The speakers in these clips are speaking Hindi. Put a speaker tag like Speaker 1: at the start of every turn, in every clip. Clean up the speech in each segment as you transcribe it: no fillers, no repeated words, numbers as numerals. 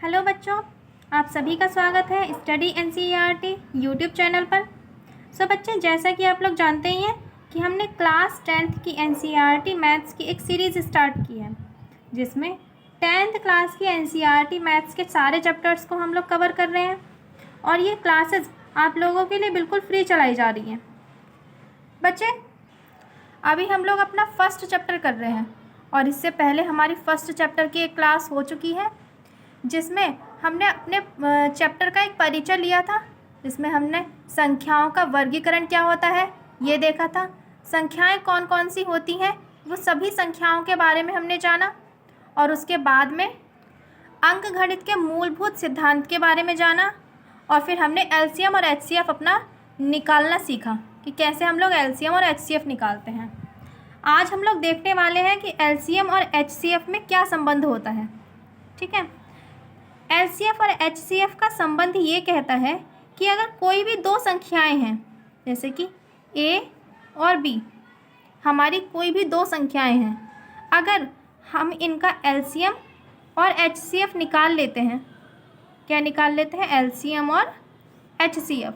Speaker 1: हेलो बच्चों, आप सभी का स्वागत है स्टडी एनसीईआरटी यूट्यूब चैनल पर। बच्चे, जैसा कि आप लोग जानते ही हैं कि हमने क्लास 10th की एनसीईआरटी मैथ्स की एक सीरीज़ स्टार्ट की है, जिसमें 10th क्लास की एनसीईआरटी मैथ्स के सारे चैप्टर्स को हम लोग कवर कर रहे हैं और ये क्लासेस आप लोगों के लिए बिल्कुल फ्री चलाई जा रही हैं। बच्चे, अभी हम लोग अपना फर्स्ट चैप्टर कर रहे हैं और इससे पहले हमारी फर्स्ट चैप्टर की एक क्लास हो चुकी है, जिसमें हमने अपने चैप्टर का एक परिचय लिया था, जिसमें हमने संख्याओं का वर्गीकरण क्या होता है ये देखा था। संख्याएं कौन कौन सी होती हैं वो सभी संख्याओं के बारे में हमने जाना और उसके बाद में अंकगणित के मूलभूत सिद्धांत के बारे में जाना और फिर हमने एलसीएम और एचसीएफ अपना निकालना सीखा कि कैसे हम लोग एलसीएम और एचसीएफ निकालते हैं। आज हम लोग देखने वाले हैं कि एलसीएम और एचसीएफ में क्या संबंध होता है। ठीक है, एलसीएफ और एचसीएफ का संबंध ये कहता है कि अगर कोई भी दो संख्याएं हैं, जैसे कि ए और बी, हमारी कोई भी दो संख्याएं हैं, अगर हम इनका एलसीएम और एचसीएफ निकाल लेते हैं, क्या निकाल लेते हैं? एलसीएम और एचसीएफ।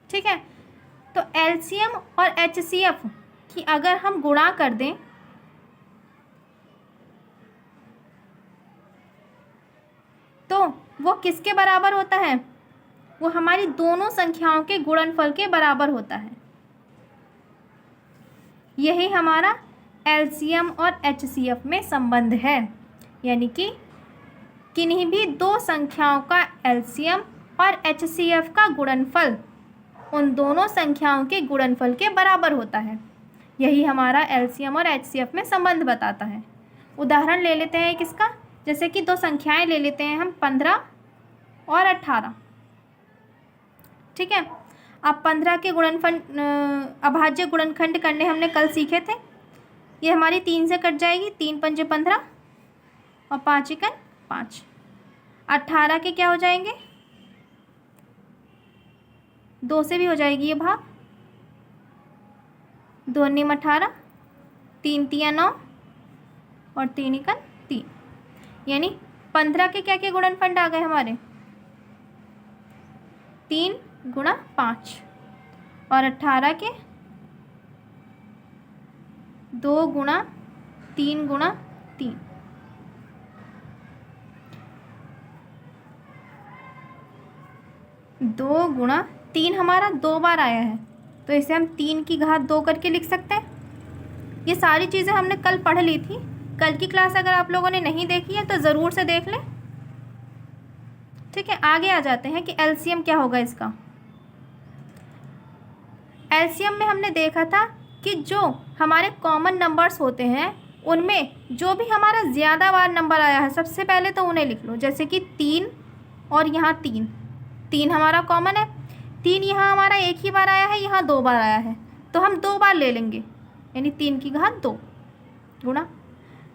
Speaker 1: ठीक है, तो एलसीएम और एचसीएफ की अगर हम गुणा कर दें तो वो किसके बराबर होता है? वो हमारी दोनों संख्याओं के गुणनफल के बराबर होता है। यही हमारा एलसीएम और एचसीएफ में संबंध है, यानी कि किन्हीं भी दो संख्याओं का एलसीएम और एचसीएफ का गुणनफल उन दोनों संख्याओं के गुणनफल के बराबर होता है। यही हमारा एलसीएम और एचसीएफ में संबंध बताता है। उदाहरण ले लेते हैं किसका, जैसे कि दो संख्याएं ले लेते हैं हम 15 और 18। ठीक है, अब 15 के गुणनफल अभाज्य गुणनखंड करने हमने कल सीखे थे। ये हमारी 3 से कट जाएगी, 3 पंजे 15 और 5 एकन 5। 18 के क्या हो जाएंगे? 2 से भी हो जाएगी ये भाग, 2 निम 18, 3 तिया 9 और 3 एकन 3, यानी 15 के क्या क्या गुणनफल आ गए हमारे? 3 गुणा 5 और 18 के 2 गुणा 3 गुणा 3। दो गुणा 3 हमारा 2 बार आया है, तो इसे हम 3 की घात 2 करके लिख सकते हैं। ये सारी चीज़ें हमने कल पढ़ ली थी। कल की क्लास अगर आप लोगों ने नहीं देखी है तो ज़रूर से देख लें। ठीक है, आगे आ जाते हैं कि एलसीएम क्या होगा इसका। एलसीएम में हमने देखा था कि जो हमारे कॉमन नंबर्स होते हैं उनमें जो भी हमारा ज़्यादा बार नंबर आया है, सबसे पहले तो उन्हें लिख लो। जैसे कि 3 और यहाँ 3 हमारा कॉमन है। 3 यहाँ हमारा एक ही बार आया है, यहाँ 2 बार आया है, तो हम 2 बार ले लेंगे, यानी 3 की घात 2 गुणा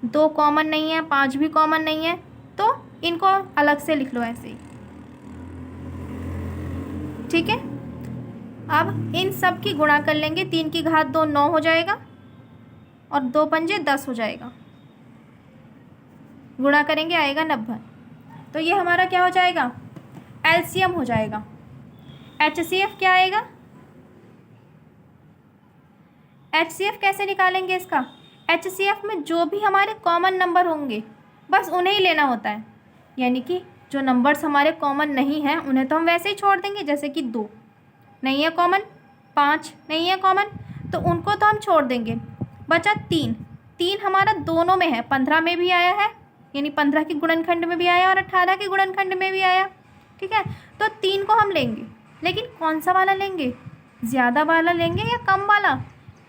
Speaker 1: 2 कॉमन नहीं है, 5 भी कॉमन नहीं है, तो इनको अलग से लिख लो ऐसे ही। ठीक है, अब इन सब की गुणा कर लेंगे। 3 की घात 2 9 हो जाएगा और 2 पंजे 10 हो जाएगा। गुणा करेंगे आएगा 90। तो ये हमारा क्या हो जाएगा? एलसीएम हो जाएगा। एचसीएफ क्या आएगा? एचसीएफ कैसे निकालेंगे इसका? एचसीएफ में जो भी हमारे कॉमन नंबर होंगे बस उन्हें ही लेना होता है, यानी कि जो नंबर्स हमारे कॉमन नहीं हैं उन्हें तो हम वैसे ही छोड़ देंगे। जैसे कि 2 नहीं है कॉमन, 5 नहीं है कॉमन, तो उनको तो हम छोड़ देंगे। बचा 3 हमारा दोनों में है, 15 में भी आया है, यानी 15 के गुणनखंड में भी आया और 18 के गुणनखंड में भी आया। ठीक है, तो 3 को हम लेंगे, लेकिन कौन सा वाला लेंगे? ज़्यादा वाला लेंगे या कम वाला?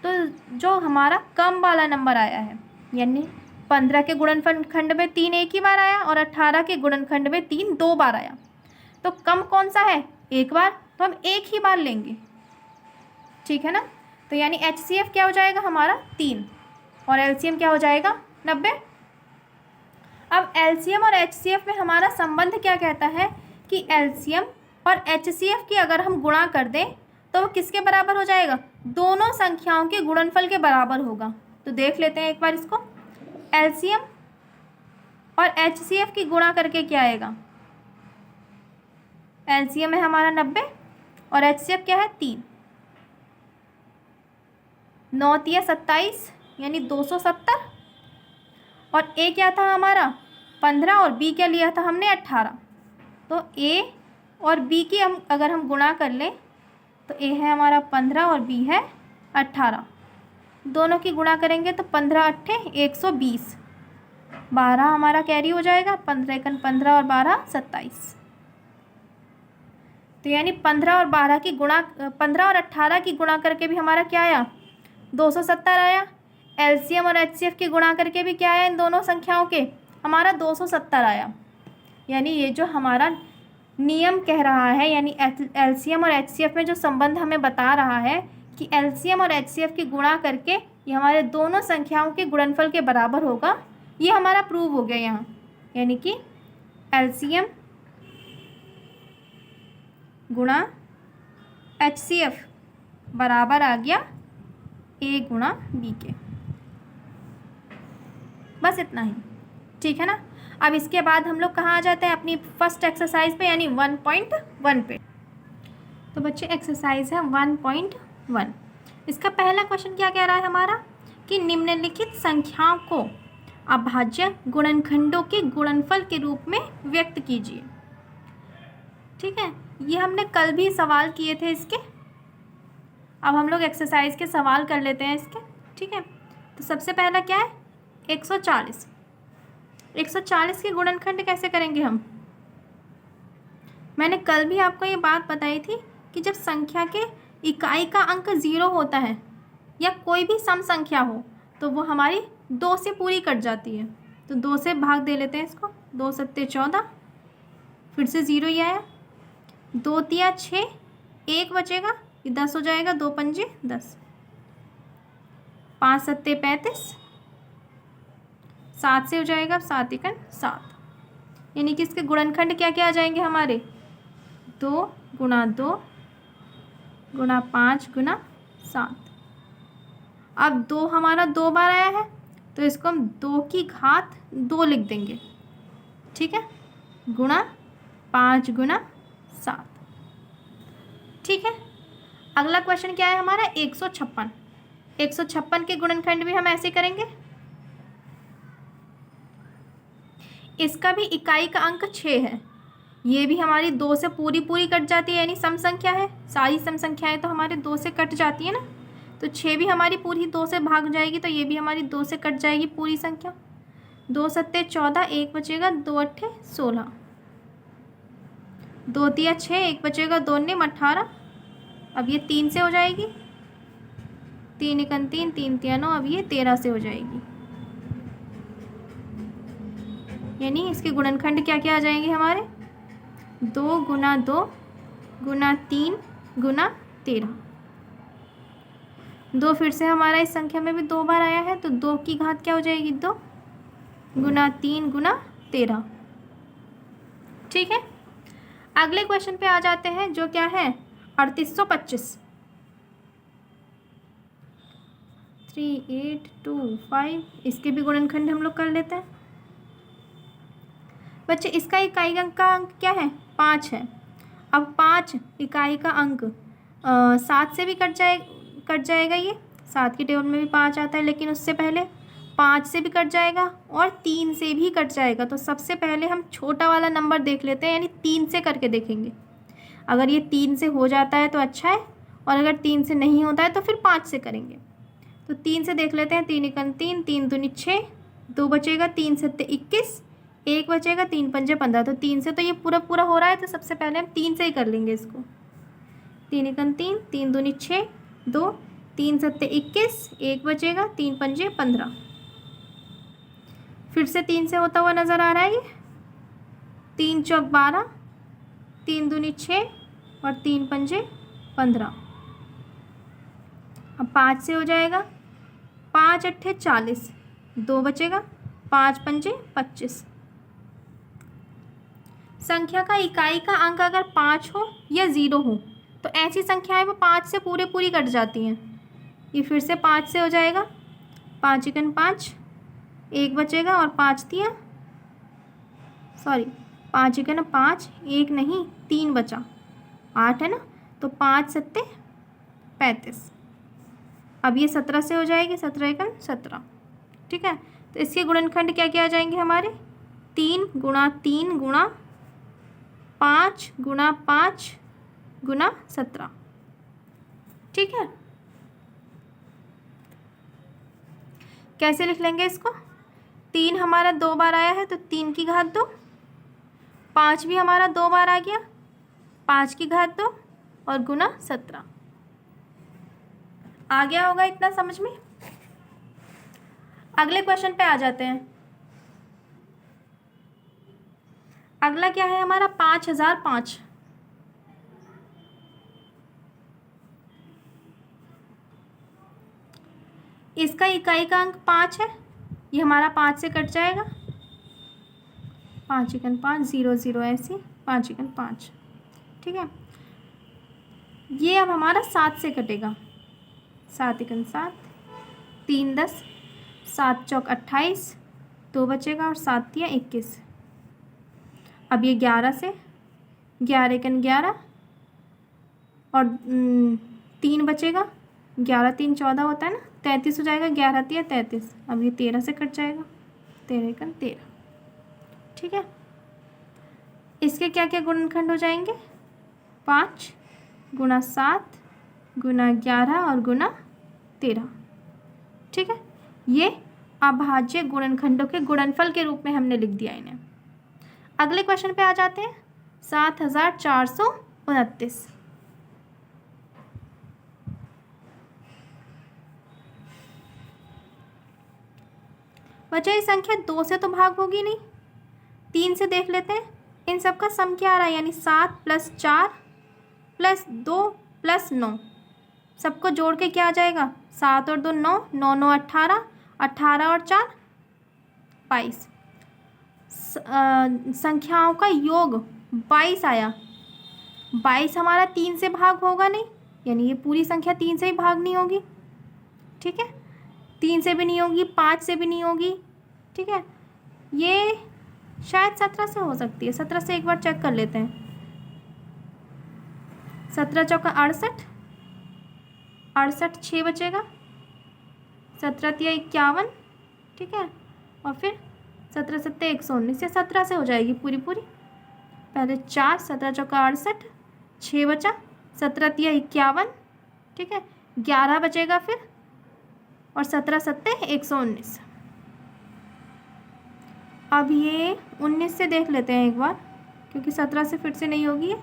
Speaker 1: तो जो हमारा कम वाला नंबर आया है, यानी 15 के गुणनखंड में 3 एक ही बार आया और 18 के गुणनखंड में 3 2 बार आया, तो कम कौन सा है? एक बार, तो हम एक ही बार लेंगे। ठीक है ना, तो यानी एचसीएफ क्या हो जाएगा हमारा? 3 और एलसीएम क्या हो जाएगा? 90। अब एलसीएम और एचसीएफ में हमारा संबंध क्या कहता है कि एलसीएम और एचसीएफ की अगर हम गुणा कर दें तो वो किसके बराबर हो जाएगा? दोनों संख्याओं के गुणनफल के बराबर होगा। तो देख लेते हैं एक बार इसको। एलसीएम और HCF की गुणा करके क्या आएगा? LCM है हमारा 90 और HCF क्या है 3। 9 तिया 27 यानी 270। और A क्या था हमारा 15 और B क्या लिया था हमने 18। तो A और B की अगर हम गुणा कर लें तो A है हमारा 15 और B है 18। दोनों की गुणा करेंगे तो 15 अट्ठे 120। 12 हमारा कैरी हो जाएगा। 15 एकन 15 और 12 27। तो यानी 15 और 12 की गुणा 15 और 18 की गुणा करके भी हमारा क्या आया 270 आया। LCM और HCF की गुणा करके भी क्या आया इन दोनों संख्याओं के हमारा 270 आया। यानी ये जो हमारा नियम कह रहा है यानी LCM और HCF में जो संबंध हमें बता रहा है कि LCM और HCF की गुणा करके ये हमारे दोनों संख्याओं के गुणनफल के बराबर होगा, ये हमारा प्रूव हो गया यहाँ। यानी कि LCM गुणा HCF बराबर आ गया A गुणा B के। बस इतना ही, ठीक है ना। अब इसके बाद हम लोग कहाँ आ जाते हैं अपनी फर्स्ट एक्सरसाइज पे यानी 1.1 पे। तो बच्चे एक्सरसाइज है 1.1। इसका पहला क्वेश्चन क्या कह रहा है हमारा कि निम्नलिखित संख्याओं को अभाज्य गुणनखंडों के गुणनफल के रूप में व्यक्त कीजिए। ठीक है, ये हमने कल भी सवाल किए थे इसके। अब हम लोग एक्सरसाइज के सवाल कर लेते हैं इसके। ठीक है, तो सबसे पहला क्या है 140। 140 के गुणनखंड कैसे करेंगे हम? मैंने कल भी आपको ये बात बताई थी कि जब संख्या के इकाई का अंक 0 होता है या कोई भी सम संख्या हो तो वो हमारी 2 से पूरी कट जाती है। तो 2 से भाग दे लेते हैं इसको। 2 सत्ते 14, फिर से 0 ही आया। 2 तिया 6, 1 बचेगा, ये 10 हो जाएगा। 2 पंजे 10, 5 सत्ते 35, 7 से हो जाएगा 7 एकन 7। यानी कि इसके गुणनखंड क्या क्या आ जाएंगे हमारे 2 गुणा 2 गुणा 5 गुणा 7। अब 2 हमारा 2 बार आया है तो इसको हम 2 की घात 2 लिख देंगे। ठीक है, गुणा 5 गुणा 7। ठीक है, अगला क्वेश्चन क्या है हमारा 156। 156 के गुणनखंड भी हम ऐसे करेंगे। इसका भी इकाई का अंक 6 है। ये भी हमारी 2 से पूरी कट जाती है यानी सम संख्या है। सारी सम संख्याएं तो हमारे 2 से कट जाती है ना, तो 6 भी हमारी पूरी 2 से भाग जाएगी, तो ये भी हमारी 2 से कट जाएगी पूरी संख्या। 2 सत्ते 14, 1 बचेगा, 2 अट्ठे 16, 2 तिया 6, 1 बचेगा, 2 निम 18। अब ये 3 से हो जाएगी। 3 एकन 3, 3 तिया 9, अब ये 13 से हो जाएगी। यानी इसके गुणनखंड क्या क्या आ जाएंगे हमारे 2 गुणा 2 गुणा 3 गुणा 13। 2 फिर से हमारा इस संख्या में भी 2 बार आया है तो 2 की घात क्या हो जाएगी 2 गुणा 3 गुणा 13। ठीक है, अगले क्वेश्चन पे आ जाते हैं जो क्या है 3825। 3825 इसके भी गुणनखंड हम लोग कर लेते हैं। बच्चे इसका इकाई अंक का अंक क्या है 5 है। अब 5 इकाई का अंक 7 से भी कट जाएगा। ये 7 की टेबल में भी 5 आता है, लेकिन उससे पहले 5 से भी कट जाएगा और 3 से भी कट जाएगा। तो सबसे पहले हम छोटा वाला नंबर देख लेते हैं, यानी 3 से करके देखेंगे। अगर ये 3 से हो जाता है तो अच्छा है, और अगर 3 से नहीं होता है तो फिर 5 से करेंगे। तो 3 से देख लेते हैं। 3 एकन 3, 3 दूनी 6, 2 बचेगा, 3 सत्ते 21, 1 बचेगा, 3 पंजे 15। तो 3 से तो ये पूरा हो रहा है, तो सबसे पहले हम 3 से ही कर लेंगे इसको। 3 एकन 3, 3 दूनी 6, 2, 3 सत्ते 21, 1 बचेगा, 3 पंजे 15। फिर से 3 से होता हुआ नज़र आ रहा है ये। 3 चौक 12, 3 दूनी 6 और 3 पंजे 15। अब 5 से हो जाएगा। 5 अट्ठे 40, 2 बचेगा, 5 पंजे 25। संख्या का इकाई का अंक अगर 5 हो या 0 हो तो ऐसी संख्याएं वो 5 से पूरी कट जाती हैं। ये फिर से 5 से हो जाएगा। 5 एकन 5, 1 बचेगा और 5 तिया सॉरी 5 एकन 5, 1 नहीं 3 बचा, 8 है ना, तो 5 सत्ते 35। अब ये 17 से हो जाएगी, 17 एकन 17। ठीक है, तो इसके गुणनखंड क्या क्या आ जाएंगे हमारे, 3 गुणा 3 गुणा 5 गुणा 5 गुणा 17। ठीक है, कैसे लिख लेंगे इसको, 3 हमारा 2 बार आया है तो 3 की घात 2, 5 भी हमारा 2 बार आ गया, 5 की घात 2 और गुना 17। आ गया होगा इतना समझ में। अगले क्वेश्चन पे आ जाते हैं। अगला क्या है हमारा, 5005। इसका इकाई का अंक 5 है, ये हमारा 5 से कट जाएगा, 5 एकन 5, 0 0 ऐसे 5 एकन 5। ठीक है, ये अब हमारा 7 से कटेगा, 7 एकन 7, 3 10, 7 चौक 28, 2 बचेगा और 7 तिया 21। अब ये 11 से, 11 एकन 11 और 3 बचेगा, 11 3 14 होता है ना, 33 हो जाएगा, 11 तिया 33। अब ये 13 से कट जाएगा, 13 एकन 13। ठीक है, इसके क्या क्या गुणनखंड हो जाएंगे, 5 गुणा 7 गुणा 11 और गुणा 13। ठीक है, ये अभाज्य गुणनखंडों के गुणनफल के रूप में हमने लिख दिया इन्हें। अगले क्वेश्चन पे आ जाते हैं, 7429। बच्चा ये संख्या 2 से तो भाग होगी नहीं, 3 से देख लेते हैं। इन सब का सम क्या आ रहा है, यानी 7 + 4 + 2 + 9, सबको जोड़ के क्या आ जाएगा, 7 और 2 9, 9 9 18, 18 और 4 22। संख्याओं का योग 22 आया। 22 हमारा 3 से भाग होगा नहीं, यानी ये पूरी संख्या 3 से ही भाग नहीं होगी। ठीक है, 3 से भी नहीं होगी, 5 से भी नहीं होगी। ठीक है, ये शायद 17 से हो सकती है, 17 से एक बार चेक कर लेते हैं। 17 चौका 68, 68 6 बचेगा, 17 तिया 51। ठीक है, और फिर 17 सत्ते 119, या 17 से हो जाएगी पूरी पूरी। पहले 4, 17 चौका 68, 6 बचा, 17 तिया 51। ठीक है, 11 बचेगा फिर, और 17 सत्ते 119। अब ये 19 से देख लेते हैं एक बार, क्योंकि 17 से फिर से नहीं होगी ये।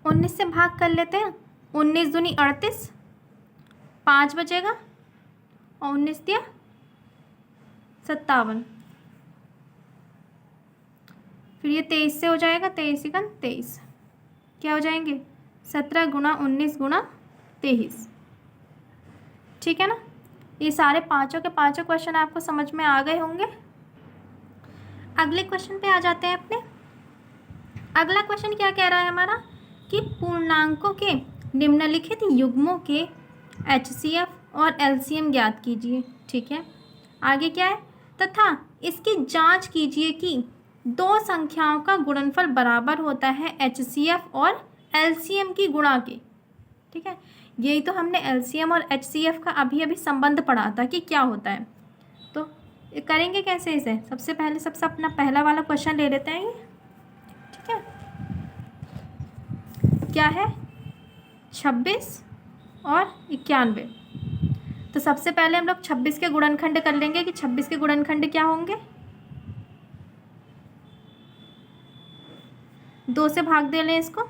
Speaker 1: 19 से भाग कर लेते हैं, 19 दूनी 38, 5 बचेगा, और 19 दिया 57। फिर ये 23 से हो जाएगा, 23 एकन 23। क्या हो जाएंगे, 17 गुणा 19 गुणा 23। ठीक है ना, ये सारे पांचों के पांचों क्वेश्चन आपको समझ में आ गए होंगे। अगले क्वेश्चन पे आ जाते हैं अपने। अगला क्वेश्चन क्या कह रहा है हमारा, कि पूर्णांकों के निम्नलिखित युग्मों के HCF और LCM ज्ञात कीजिए। ठीक है, आगे क्या है, तथा इसकी जांच कीजिए कि दो संख्याओं का गुणनफल बराबर होता है HCF और LCM की गुणा के। ठीक है, यही तो हमने LCM और HCF का अभी अभी संबंध पढ़ा था कि क्या होता है। तो करेंगे कैसे इसे, सबसे पहले सबसे अपना पहला वाला क्वेश्चन ले लेते हैं ये। ठीक है, क्या है, 26 और 91। तो सबसे पहले हम लोग 26 के गुणनखंड कर लेंगे कि 26 के गुणनखंड क्या होंगे, 2 से भाग दे लें इसको,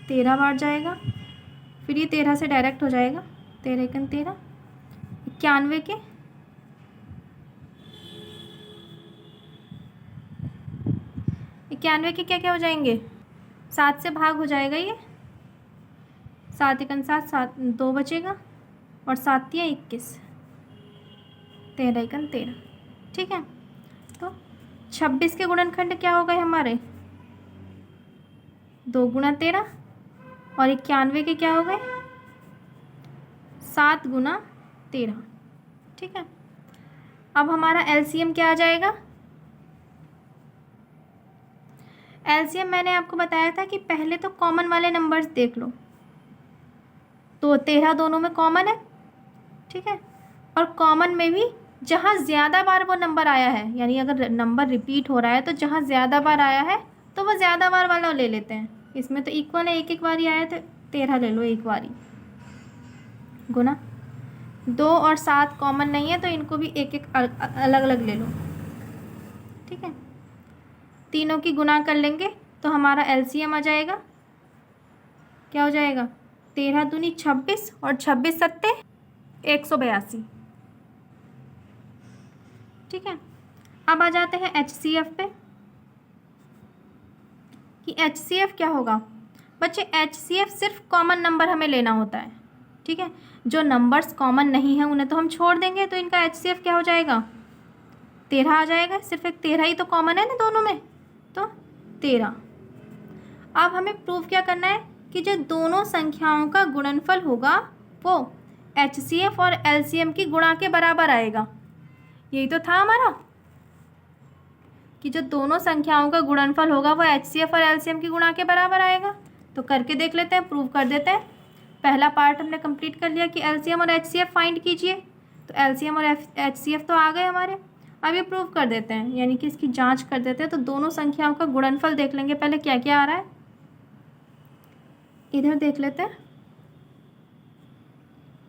Speaker 1: 13 बार जाएगा, फिर ये 13 से डायरेक्ट हो जाएगा, 13 एकन 13। 91 के 91 के क्या क्या हो जाएंगे, 7 से भाग हो जाएगा ये, 7 एकन 7, 7 2 बचेगा, और 7 तिया 21, 13 एकन 13। ठीक है, तो 26 के गुणनखंड क्या हो गए हमारे, 2 गुणा 13, और 91 के क्या हो गए, 7 गुणा 13। ठीक है, अब हमारा एलसीएम क्या आ जाएगा? एलसीएम मैंने आपको बताया था कि पहले तो कॉमन वाले नंबर्स देख लो, तो 13 दोनों में कॉमन है, ठीक है। और कॉमन में भी जहाँ ज़्यादा बार वो नंबर आया है, यानी अगर नंबर रिपीट हो रहा है तो जहाँ ज़्यादा बार आया है तो वो ज़्यादा बार वाला ले लेते हैं। इसमें तो इक्वल है, एक एक बारी आया तो 13 ले लो एक बारी, गुना 2 और 7 कॉमन नहीं है तो इनको भी एक एक अलग अलग ले लो, ठीक है। तीनों की गुना कर लेंगे तो हमारा एलसीएम आ जाएगा, क्या हो जाएगा? 13 दूनी 26 और 26 सत्ते 182, ठीक है। अब आ जाते हैं HCF पे कि HCF क्या होगा। बच्चे HCF सिर्फ कॉमन नंबर हमें लेना होता है, ठीक है। जो नंबर्स कॉमन नहीं है उन्हें तो हम छोड़ देंगे, तो इनका HCF क्या हो जाएगा? 13 आ जाएगा। सिर्फ एक 13 ही तो कॉमन है ना दोनों में, तो 13। अब हमें प्रूव क्या करना है कि जो दोनों संख्याओं का गुणनफल होगा वो HCF और LCM की गुणा के बराबर आएगा। यही तो था हमारा कि जो दोनों संख्याओं का गुणनफल होगा वो HCF और LCM की गुणा के बराबर आएगा। तो करके देख लेते हैं, प्रूव कर देते हैं। पहला पार्ट हमने कंप्लीट कर लिया कि LCM और HCF फाइंड कीजिए, तो LCM और HCF तो आ गए हमारे। अब ये प्रूव कर देते हैं, यानी कि इसकी जांच कर देते हैं। तो दोनों संख्याओं का गुणनफल देख लेंगे पहले क्या क्या आ रहा है। इधर देख लेते हैं,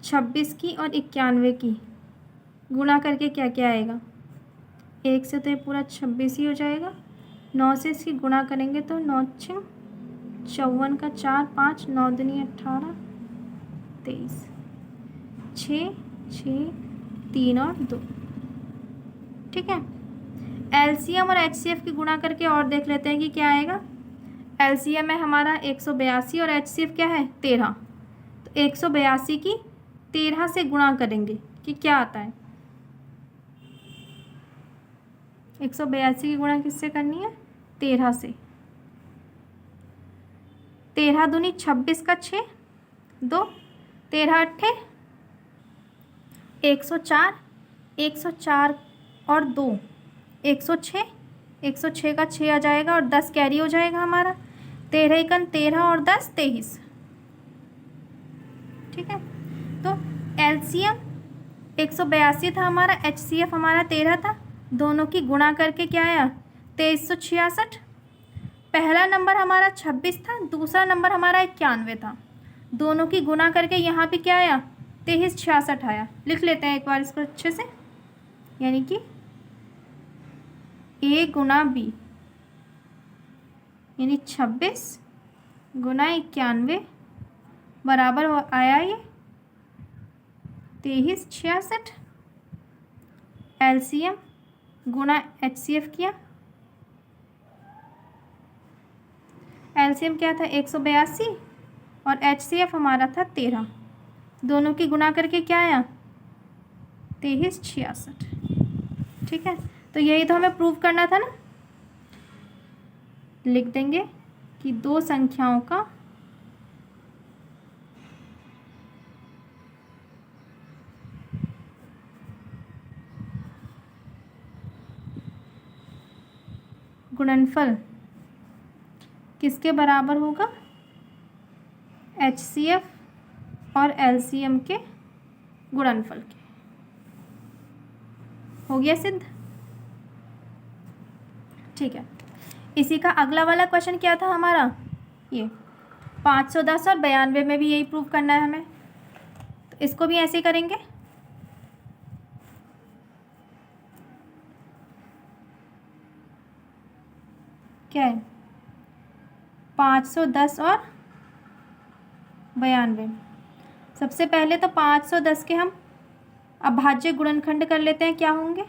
Speaker 1: 26 की और 91 की गुणा करके क्या क्या आएगा। 1 से तो ये पूरा 26 ही हो जाएगा। 9 से इसकी गुणा करेंगे तो 9 6 54 का 4 5 9 दूनी 18 23 6 6 3 और 2, ठीक है। LCM और HCF की गुणा करके और देख लेते हैं कि क्या आएगा। LCM है हमारा 182 और HCF क्या है 13। तो 182 की 13 से गुणा करेंगे कि क्या आता है। 182 की गुणा किससे करनी है? 13 से। 13 दूनी 26 का 6 2 13 अट्ठे 104 104 और 2 106 106 का 6 आ जाएगा और 10 कैरी हो जाएगा हमारा। 13 एकन 13 और 10 23, ठीक है। तो LCM 182 था हमारा, HCF हमारा 13 था। दोनों की गुणा करके क्या आया? 2366। पहला नंबर हमारा 26 था, दूसरा नंबर हमारा 91 था। दोनों की गुणा करके यहाँ पे क्या आया? 2366 आया। लिख लेते हैं एक बार इसको अच्छे से, यानी कि A गुना B यानी 26 गुना 91 बराबर आया ये 2366। LCM गुना HCF किया, LCM क्या था 182 और HCF हमारा था 13। दोनों की गुणा करके क्या आया? 2366, ठीक है। तो यही तो हमें प्रूव करना था ना। लिख देंगे कि दो संख्याओं का गुणनफल किसके बराबर होगा? HCF और LCM के गुणनफल के। हो गया सिद्ध, ठीक है। इसी का अगला वाला क्वेश्चन क्या था हमारा? ये 510 और 92 में भी यही प्रूव करना है हमें, तो इसको भी ऐसे ही करेंगे। क्या है? 510 और 92। सबसे पहले तो 510 के हम अभाज्य गुणनखंड कर लेते हैं। क्या होंगे?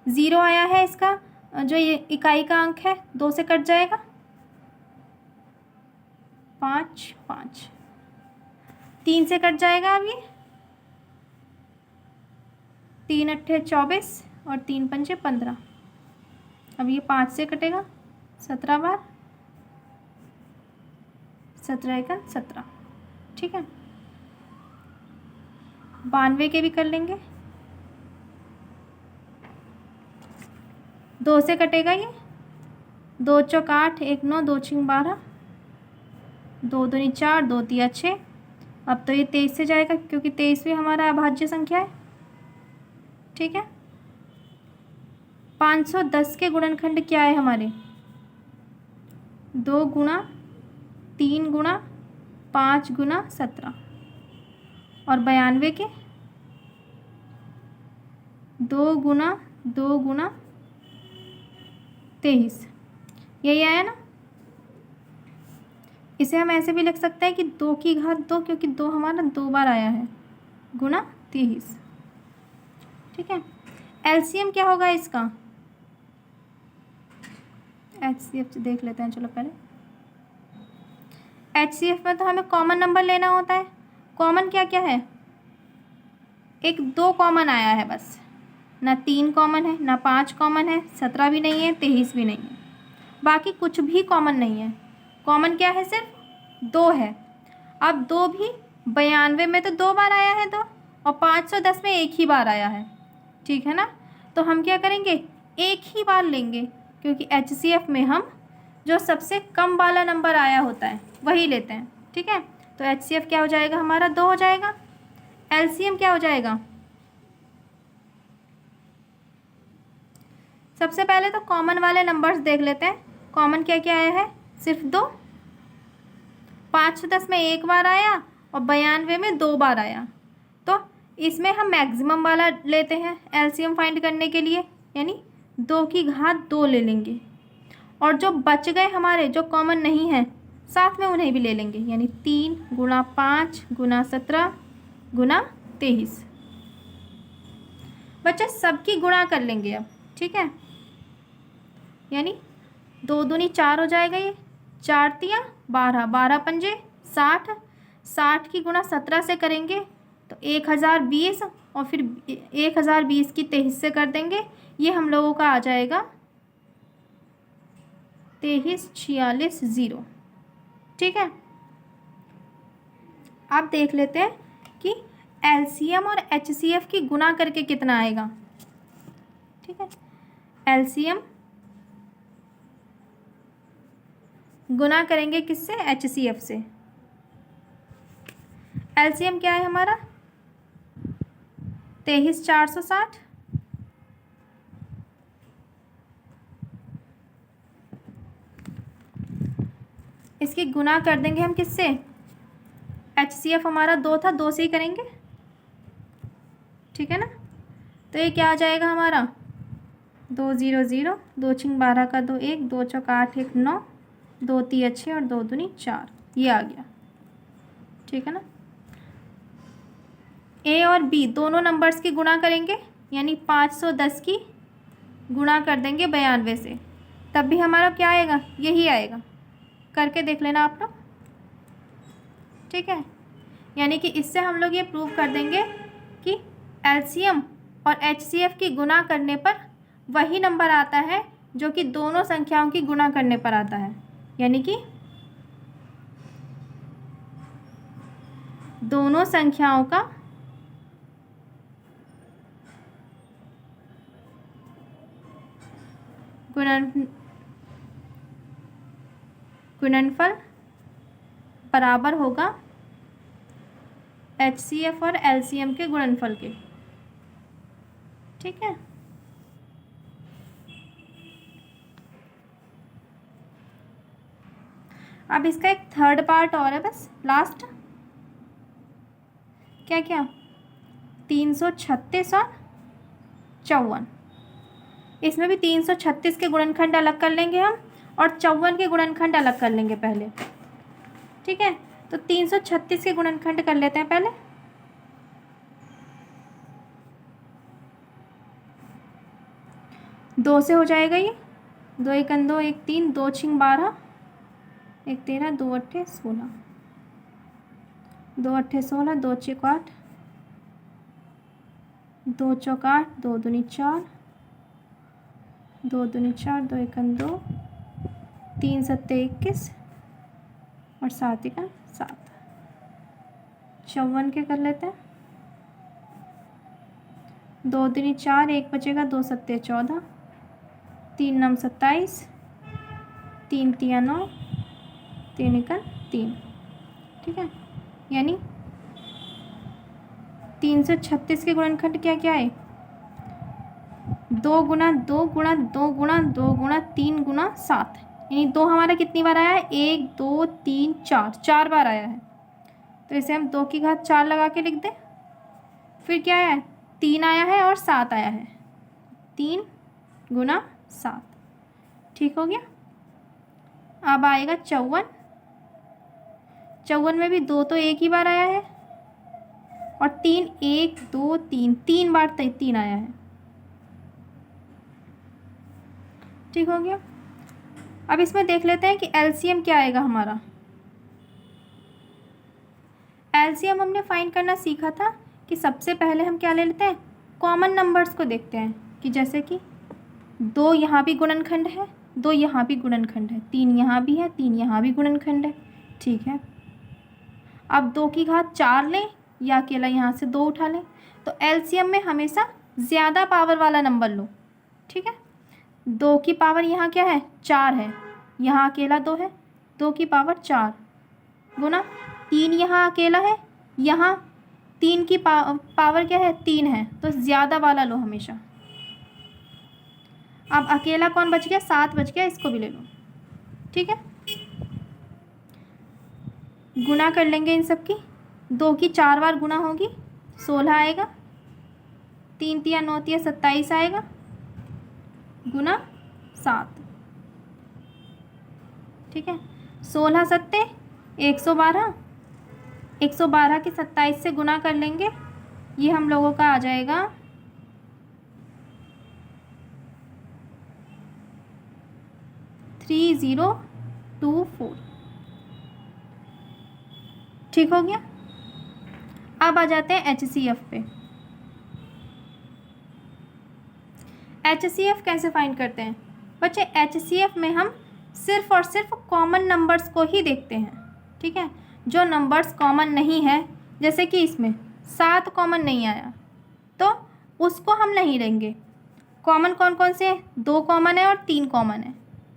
Speaker 1: 0 आया है, इसका जो ये इकाई का अंक है 2 से कट जाएगा, 5 5 3 से कट जाएगा। अब ये 3 अट्ठे 24 और 3 पंचे 15। अब ये 5 से कटेगा 17 बार, 17 एकन 17, ठीक है। 92 के भी कर लेंगे। 2 से कटेगा ये, 2 चौक 8, 1 9, 2 छिंग 12, 2 दूनी 4, 2 तिया 6। अब तो ये 23 से जाएगा क्योंकि 23 भी हमारा अभाज्य संख्या है। ठीक है, 510 के गुणनखंड क्या है हमारे? 2 गुणा 3 गुणा 5 गुणा 17, और 92 के 2 गुणा 2 गुणा 23, यही आया ना। इसे हम ऐसे भी लिख सकते हैं कि 2 की घात 2, क्योंकि 2 हमारा 2 बार आया है, गुणा 23। ठीक है, एलसीएम क्या होगा इसका? एचसीएफ देख लेते हैं, चलो पहले। एचसीएफ में तो हमें कॉमन नंबर लेना होता है। कॉमन क्या क्या है? एक 2 कॉमन आया है बस, ना 3 कॉमन है, ना 5 कॉमन है, 17 भी नहीं है, 23 भी नहीं है, बाकी कुछ भी कॉमन नहीं है। कॉमन क्या है? सिर्फ 2 है। अब 2 भी 92 में तो 2 बार आया है 2, और 510 में 1 ही बार आया है। ठीक है ना, तो हम क्या करेंगे? 1 ही बार लेंगे, क्योंकि एचसीएफ में हम जो सबसे कम वाला नंबर आया होता है वही लेते हैं। ठीक है, तो एचसीएफ क्या हो जाएगा हमारा? 2 हो जाएगा। एलसीएम क्या हो जाएगा? सबसे पहले तो कॉमन वाले नंबर्स देख लेते हैं। कॉमन क्या क्या आया है? सिर्फ 2। 510 में 1 बार आया और 92 में 2 बार आया, तो इसमें हम मैक्सिमम वाला लेते हैं एलसीएम फाइंड करने के लिए, यानी 2 की घात 2 ले लेंगे, और जो बच गए हमारे जो कॉमन नहीं है साथ में उन्हें भी ले लेंगे, यानी 3 गुणा 5 गुणा 17 गुणा 23। बच्चे सबकी गुणा कर लेंगे अब। ठीक है, यानी 2 दूनी 4 हो जाएगा, ये 4 तिया 12, 12 पंजे 60, 60 की गुणा 17 से करेंगे तो 1020, और फिर 1020 की 23 से कर देंगे, ये हम लोगों का आ जाएगा 2346 ठीक है, अब देख लेते हैं कि एलसीएम और एचसीएफ की गुणा करके कितना आएगा। ठीक है, एलसीएम गुना करेंगे किससे? एचसीएफ से। एलसीएम क्या है हमारा? 23460, इसकी गुना कर देंगे हम किससे? एचसीएफ हमारा 2 था, 2 से ही करेंगे। ठीक है ना, तो ये क्या आ जाएगा हमारा? 200, 2 छिंग 12 का 2 1, 2 चौक 8 1 9, 2 तिया 6 और 2 दूनी 4, ये आ गया। ठीक है ना, ए और बी दोनों नंबर्स की गुणा करेंगे, यानी 510 की गुणा कर देंगे 92 से, तब भी हमारा क्या आएगा? यही आएगा। करके देख लेना आप लोग। ठीक है, यानी कि इससे हम लोग ये प्रूव कर देंगे कि एलसीएम और एचसीएफ की गुणा करने पर वही नंबर आता है जो कि दोनों संख्याओं की गुणा करने पर आता है, यानी कि दोनों संख्याओं का गुणनफल बराबर होगा एचसीएफ और एलसीएम के गुणनफल के। ठीक है, अब इसका एक थर्ड पार्ट और है, बस लास्ट। क्या क्या? 336 और 54, इसमें भी 336 के गुणनखंड अलग कर लेंगे हम, और 54 के गुणनखंड अलग कर लेंगे पहले। ठीक है, तो 336 के गुणनखंड कर लेते हैं पहले। दो से हो जाएगा ये, 2 1 2 1 3, 2 छिंग 12 1 13, 2 अट्ठे 16, 2 अट्ठे 16, 2 छिक 8, 2 चौक 8, 2 दूनी 4, 2 दूनी 4, 2 1 2, 3 सत्ते 21 और 7 1 7। 54 के कर लेते हैं, 2 दूनी 4, 1 बचेगा, 2 सत्ते 14, तीन नम 27, 3 तिया 9, 3 एकन 3। ठीक है, यानी 336 के गुणनखंड क्या क्या है? 2 गुना 2 गुना 2 गुना 2 गुना 3 गुना 7, यानी 2 हमारा कितनी बार आया है? 1 2 3 4, 4 बार आया है। तो इसे हम 2 की घात 4 लगा के लिख दें। फिर क्या है? 3 आया है और 7 आया है, 3 गुना 7। ठीक हो गया। अब आएगा 54। 54 में भी 2 तो एक ही बार आया है और 3 1 2 3, 3 बार 3 आया है। ठीक हो गया। अब इसमें देख लेते हैं कि एलसीएम क्या आएगा हमारा। एलसीएम हमने फाइंड करना सीखा था कि सबसे पहले हम क्या ले लेते हैं? कॉमन नंबर्स को देखते हैं कि जैसे कि 2 यहाँ भी गुणनखंड है, 2 यहाँ भी गुणनखंड है, 3 यहाँ भी है, 3 यहाँ भी गुणनखंड है। ठीक है, अब 2 की घात 4 लें या अकेला यहाँ से 2 उठा लें। तो एलसीएम में हमेशा ज़्यादा पावर वाला नंबर लो। ठीक है, 2 की पावर यहाँ क्या है? 4 है, यहाँ अकेला 2 है, 2 की पावर 4 गुना 3 यहाँ अकेला है, यहाँ 3 की पावर क्या है? 3 है, तो ज़्यादा वाला लो हमेशा। अब अकेला कौन बच गया? 7 बच गया, इसको भी ले लो। ठीक है, गुना कर लेंगे इन सब की। 2 की 4 बार गुना होगी, 16 आएगा, 3 तिया 9 तिया 27 आएगा, गुना 7। ठीक है, 16 सत्ते 112, 112 के 27 से गुना कर लेंगे, ये हम लोगों का आ जाएगा 3024। ठीक हो गया। अब आ जाते हैं HCF पे। HCF कैसे फाइंड करते हैं बच्चे? HCF में हम सिर्फ और सिर्फ कॉमन नंबर्स को ही देखते हैं। ठीक है, जो नंबर्स कॉमन नहीं है, जैसे कि इसमें 7 कॉमन नहीं आया, तो उसको हम नहीं लेंगे। कॉमन कौन कौन से हैं? 2 कॉमन है और 3 कॉमन है,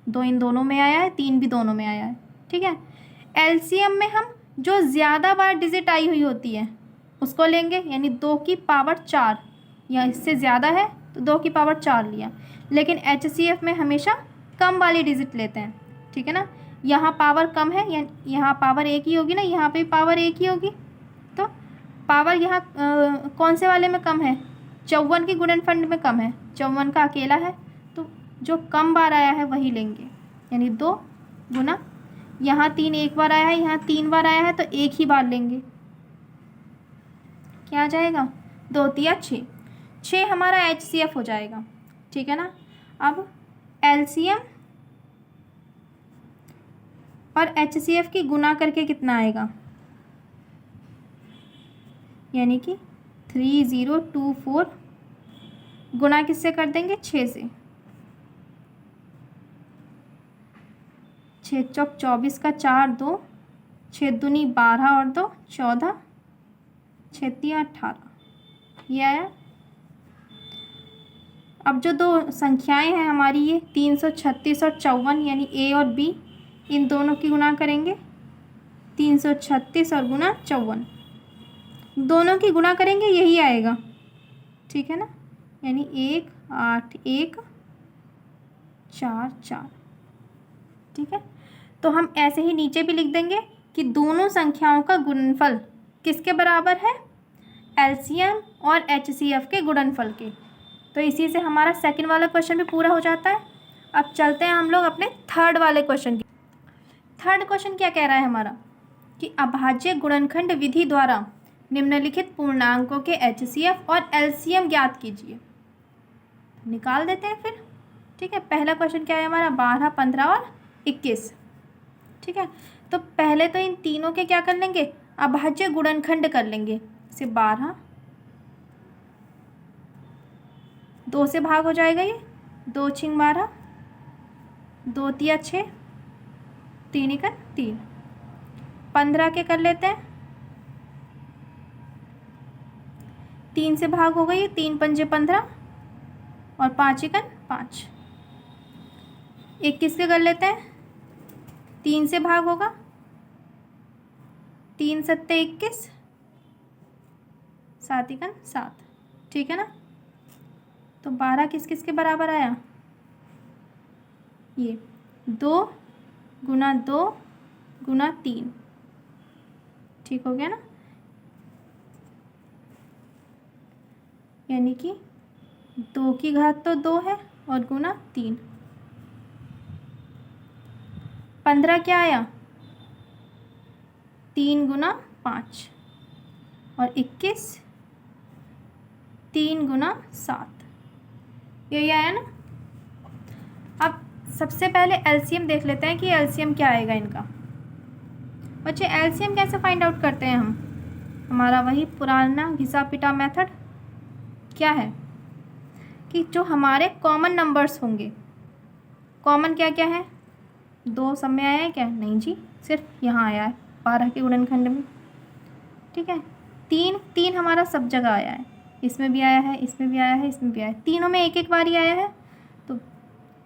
Speaker 1: 2 इन दोनों में आया है, 3 भी दोनों में आया है। ठीक है, एलसीएम में हम जो ज़्यादा बार डिजिट आई हुई होती है उसको लेंगे, यानी 2 की पावर 4 या इससे ज़्यादा है तो 2 की पावर 4 लिया। लेकिन HCF में हमेशा कम वाली डिजिट लेते हैं। ठीक है ना, यहाँ पावर कम है, यहाँ पावर एक ही होगी ना, यहाँ पे पावर एक ही होगी, तो पावर यहाँ कौन से वाले में कम है? 54 के गुणनफंड में कम है, 54 का अकेला है, तो जो कम बार आया है वही लेंगे, यानी 2 गुना यहाँ 3 एक बार आया है, यहाँ 3 बार आया है, तो एक ही बार लेंगे। क्या आ जाएगा? 2 तिया 6, 6 हमारा HCF हो जाएगा। ठीक है ना, अब LCM और HCF की गुना करके कितना आएगा? यानी कि 3024 गुना किससे कर देंगे? 6 से। 6 चौक 24 का 4 2, 6 दूनी 12 और 2 14, 6 तिया 18, ये आया। अब जो 2 संख्याएं हैं हमारी, ये 336 और 54, यानी A और B, इन दोनों की गुना करेंगे। 336 और गुना 54, दोनों की गुना करेंगे, यही आएगा। ठीक है ना, यानी 1 8 1 4 4। ठीक है, तो हम ऐसे ही नीचे भी लिख देंगे कि दोनों संख्याओं का गुणनफल किसके बराबर है? एलसीएम और HCF के गुणनफल के। तो इसी से हमारा सेकंड वाला क्वेश्चन भी पूरा हो जाता है। अब चलते हैं हम लोग अपने थर्ड वाले क्वेश्चन की। थर्ड क्वेश्चन क्या कह रहा है हमारा कि अभाज्य गुणनखंड विधि द्वारा निम्नलिखित पूर्णांकों के HCF और LCM ज्ञात कीजिए। निकाल देते हैं फिर। ठीक है, पहला क्वेश्चन क्या है हमारा? 12 15 और 21। ठीक है, तो पहले तो इन तीनों के क्या कर लेंगे? अभाज्य गुणनखंड कर लेंगे। इसे 12, 2 से भाग हो जाएगा, ये 2 छिंग 12, 2 तिया 6, 3 एकन 3। 15 के कर लेते हैं, 3 से भाग हो गई, 3 पंजे 15 और 5 एकन 5। 21 के कर लेते हैं, 3 से भाग होगा, 3 सत्ते 21, 7 एकन 7, ठीक है ना। तो 12 किस किस के बराबर आया, ये 2 गुना 2 गुना 3, ठीक हो गया ना। यानी कि 2 की घात तो 2 है और गुना 3, 15 क्या आया, 3 गुना 5 और 21 3 गुना 7, यही आया ना। अब सबसे पहले एलसीएम देख लेते हैं कि एलसीएम क्या आएगा इनका। बच्चे एलसीएम कैसे फाइंड आउट करते हैं हम, हमारा वही पुराना घिसा पिटा मेथड। क्या है कि जो हमारे कॉमन नंबर्स होंगे, कॉमन क्या क्या है, 2 सब में आया है क्या, नहीं जी, सिर्फ यहाँ आया है 12 के गुणनखंड में, ठीक है। 3 हमारा सब जगह आया है, इसमें भी आया है, इसमें भी आया है, इसमें भी आया है, तीनों में एक एक बार ही आया है, तो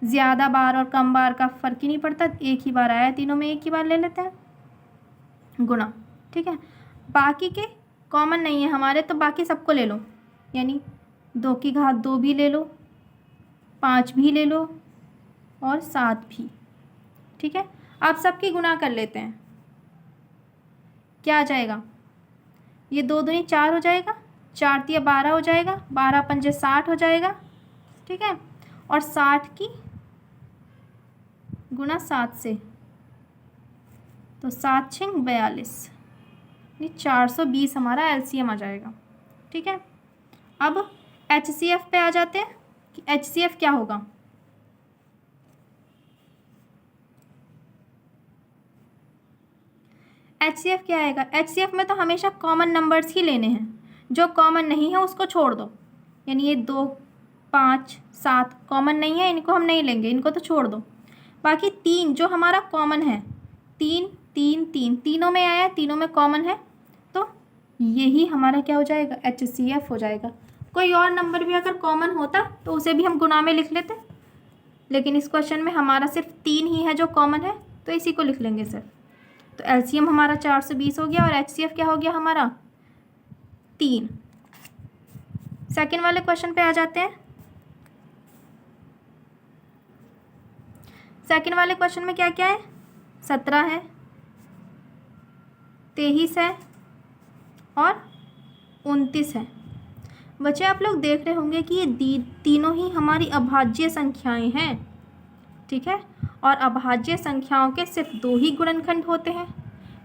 Speaker 1: ज़्यादा बार और कम बार का फ़र्क ही नहीं पड़ता, एक ही बार आया है, तीनों में एक ही बार ले लेते हैं गुणा, ठीक है। बाकी के कॉमन नहीं है हमारे, तो बाकी सबको ले लो, यानी 2 की घात 2 भी ले लो, 5 भी ले लो और 7 भी, ठीक है। अब सबकी गुणा कर लेते हैं, क्या आ जाएगा, ये 2 दूनी 4 हो जाएगा, 4 तिया 12 हो जाएगा, 12 पंजे 60 हो जाएगा, ठीक है। और 60 की गुणा 7 से, तो 7 छिंग 42, यानी 420 हमारा एलसीएम आ जाएगा, ठीक है। अब एचसीएफ पे आ जाते हैं कि एचसीएफ क्या होगा। एचसीएफ क्या आएगा, एचसीएफ में तो हमेशा कॉमन नंबर्स ही लेने हैं, जो कॉमन नहीं है उसको छोड़ दो, यानी ये 2 5 7 कॉमन नहीं है, इनको हम नहीं लेंगे, इनको तो छोड़ दो। बाकी 3 जो हमारा कॉमन है, 3 3 3 तीनों में आया है, तीनों में कॉमन है, तो यही हमारा क्या हो जाएगा, एचसीएफ हो जाएगा। कोई और नंबर भी अगर कॉमन होता तो उसे भी हम गुणा में लिख लेते, लेकिन इस क्वेश्चन में हमारा सिर्फ 3 ही है जो कॉमन है, तो इसी को लिख लेंगे सिर्फ। तो एलसीएम हमारा 420 हो गया और एचसीएफ क्या हो गया हमारा 3। सेकंड वाले क्वेश्चन पे आ जाते हैं। सेकंड वाले क्वेश्चन में क्या क्या है, 17 है, 23 है और 29 है। बच्चे आप लोग देख रहे होंगे कि ये तीनों ही हमारी अभाज्य संख्याएं हैं, ठीक है। और अभाज्य संख्याओं के सिर्फ 2 ही गुणनखंड होते हैं,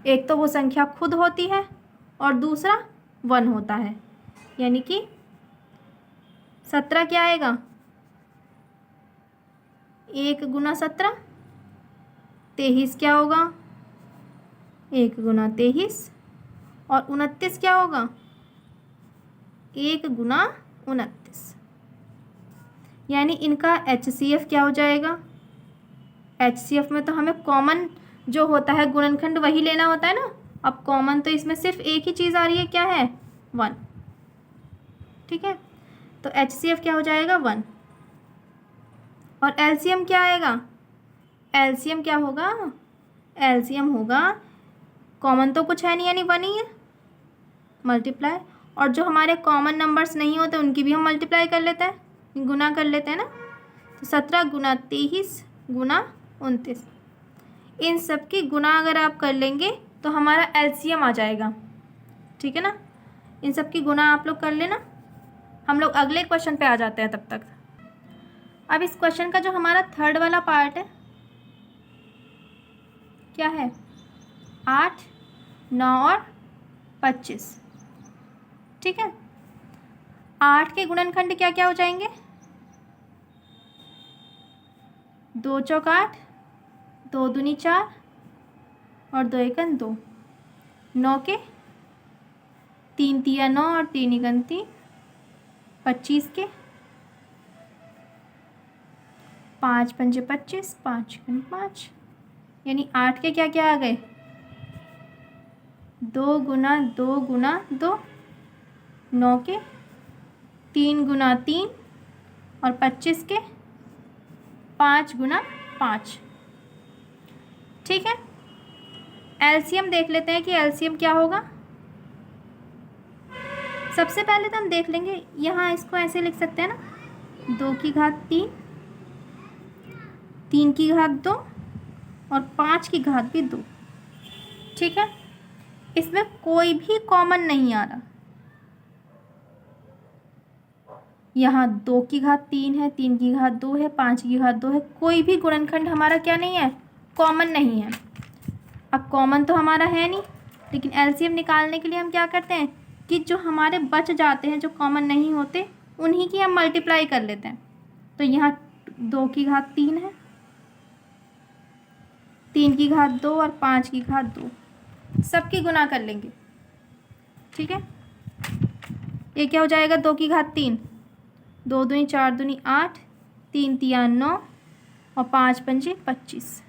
Speaker 1: एक तो वो संख्या खुद होती है और दूसरा 1 होता है, यानी कि 17 क्या आएगा, 1 गुना 17, 23 क्या होगा, 1 गुना 23 और 29 क्या होगा, 1 गुना 29, यानी इनका एचसीएफ क्या हो जाएगा। एचसीएफ में तो हमें कॉमन जो होता है गुणनखंड वही लेना होता है ना, अब कॉमन तो इसमें सिर्फ एक ही चीज़ आ रही है, क्या है 1, ठीक है। तो एचसीएफ क्या हो जाएगा 1 और एलसीएम क्या आएगा, एलसीएम क्या होगा, एलसीएम होगा कॉमन तो कुछ है नहीं यानी 1 ही है, मल्टीप्लाई, और जो हमारे कॉमन नंबर्स नहीं होते उनकी भी हम मल्टीप्लाई कर लेते हैं, गुना कर लेते हैं ना। तो 17 गुना 23 गुना 29, इन सब की गुना अगर आप कर लेंगे तो हमारा एलसीएम आ जाएगा, ठीक है ना। इन सब की गुना आप लोग कर लेना, हम लोग अगले क्वेश्चन पे आ जाते हैं तब तक। अब इस क्वेश्चन का जो हमारा थर्ड वाला पार्ट है क्या है, 8 9 और 25, ठीक है। 8 के गुणनखंड क्या क्या हो जाएंगे, 2 चौक 8, 2 दूनी 4 और 2 एकन 2, 9 के 3 तिया 9 और 3 एकन 3, 25 के 5 पंजे 25, 5 एकन 5, यानी 8 के क्या क्या आ गए, 2 गुना 2 गुना 2, 9 के 3 गुना 3 और 25 के 5 गुना 5। ठीक है, एलसीएम देख लेते हैं कि एलसीएम क्या होगा। सबसे पहले तो हम देख लेंगे, यहाँ इसको ऐसे लिख सकते हैं ना, 2 की घात 3, 3 की घात 2 और 5 की घात भी 2। ठीक है, इसमें कोई भी कॉमन नहीं आ रहा। यहाँ 2 की घात 3 है, 3 की घात 2 है, 5 की घात 2 है, कोई भी गुणनखंड हमारा क्या नहीं है, कॉमन नहीं है। अब कॉमन तो हमारा है नहीं, लेकिन एलसीएम निकालने के लिए हम क्या करते हैं कि जो हमारे बच जाते हैं, जो कॉमन नहीं होते, उन्हीं की हम मल्टीप्लाई कर लेते हैं। तो यहाँ 2 की घात 3 है, 3 की घात 2 और 5 की घात 2, सबकी गुना कर लेंगे। ठीक है, ये क्या हो जाएगा, 2 की घात 3, 2 दूनी 4 दूनी 8, 3 तिया 9 और 5 पंजे 25।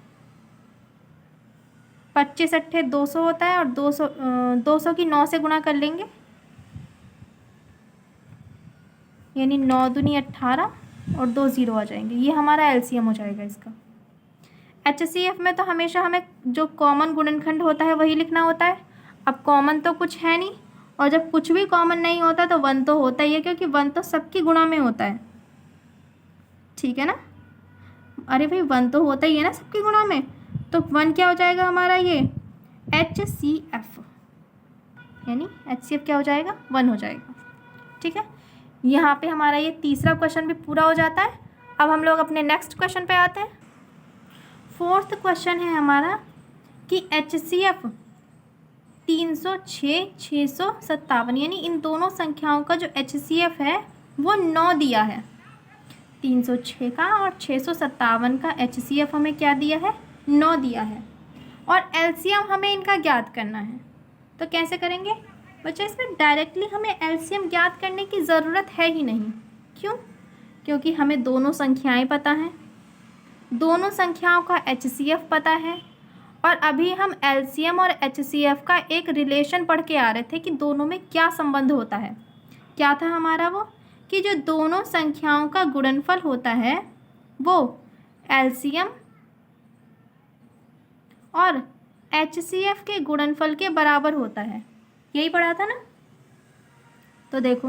Speaker 1: 25 अट्ठे 200 होता है और 200 की 9 से गुणा कर लेंगे, यानी 9 दूनी 18 और 2 0 आ जाएंगे। ये हमारा एलसीएम हो जाएगा इसका। एचसीएफ में तो हमेशा हमें जो कॉमन गुणनखंड होता है वही लिखना होता है। अब कॉमन तो कुछ है नहीं, और जब कुछ भी कॉमन नहीं होता तो 1 तो होता ही है, क्योंकि 1 तो सबकी गुणा में होता है। ठीक है ना, अरे भाई 1 तो होता ही है ना सबकी गुणा में, तो 1 क्या हो जाएगा हमारा, ये HCF, यानी HCF क्या हो जाएगा, 1 हो जाएगा। ठीक है, यहाँ पे हमारा ये तीसरा क्वेश्चन भी पूरा हो जाता है। अब हम लोग अपने नेक्स्ट क्वेश्चन पे आते हैं। फोर्थ क्वेश्चन है हमारा कि HCF 306, 657, यानी इन दोनों संख्याओं का जो HCF है वो 9 दिया है। 306 का और 657 का HCF हमें क्या दिया है, 9 दिया है, और LCM हमें इनका ज्ञात करना है। तो कैसे करेंगे बच्चा, इसमें डायरेक्टली हमें LCM ज्ञात करने की ज़रूरत है ही नहीं। क्यों, क्योंकि हमें दोनों संख्याएं पता हैं, दोनों संख्याओं का HCF पता है, और अभी हम LCM और HCF का एक रिलेशन पढ़ के आ रहे थे कि दोनों में क्या संबंध होता है। क्या था हमारा वो, कि जो दोनों संख्याओं का गुणनफल होता है वो LCM और HCF के गुणनफल के बराबर होता है। यही पढ़ा था ना। तो देखो,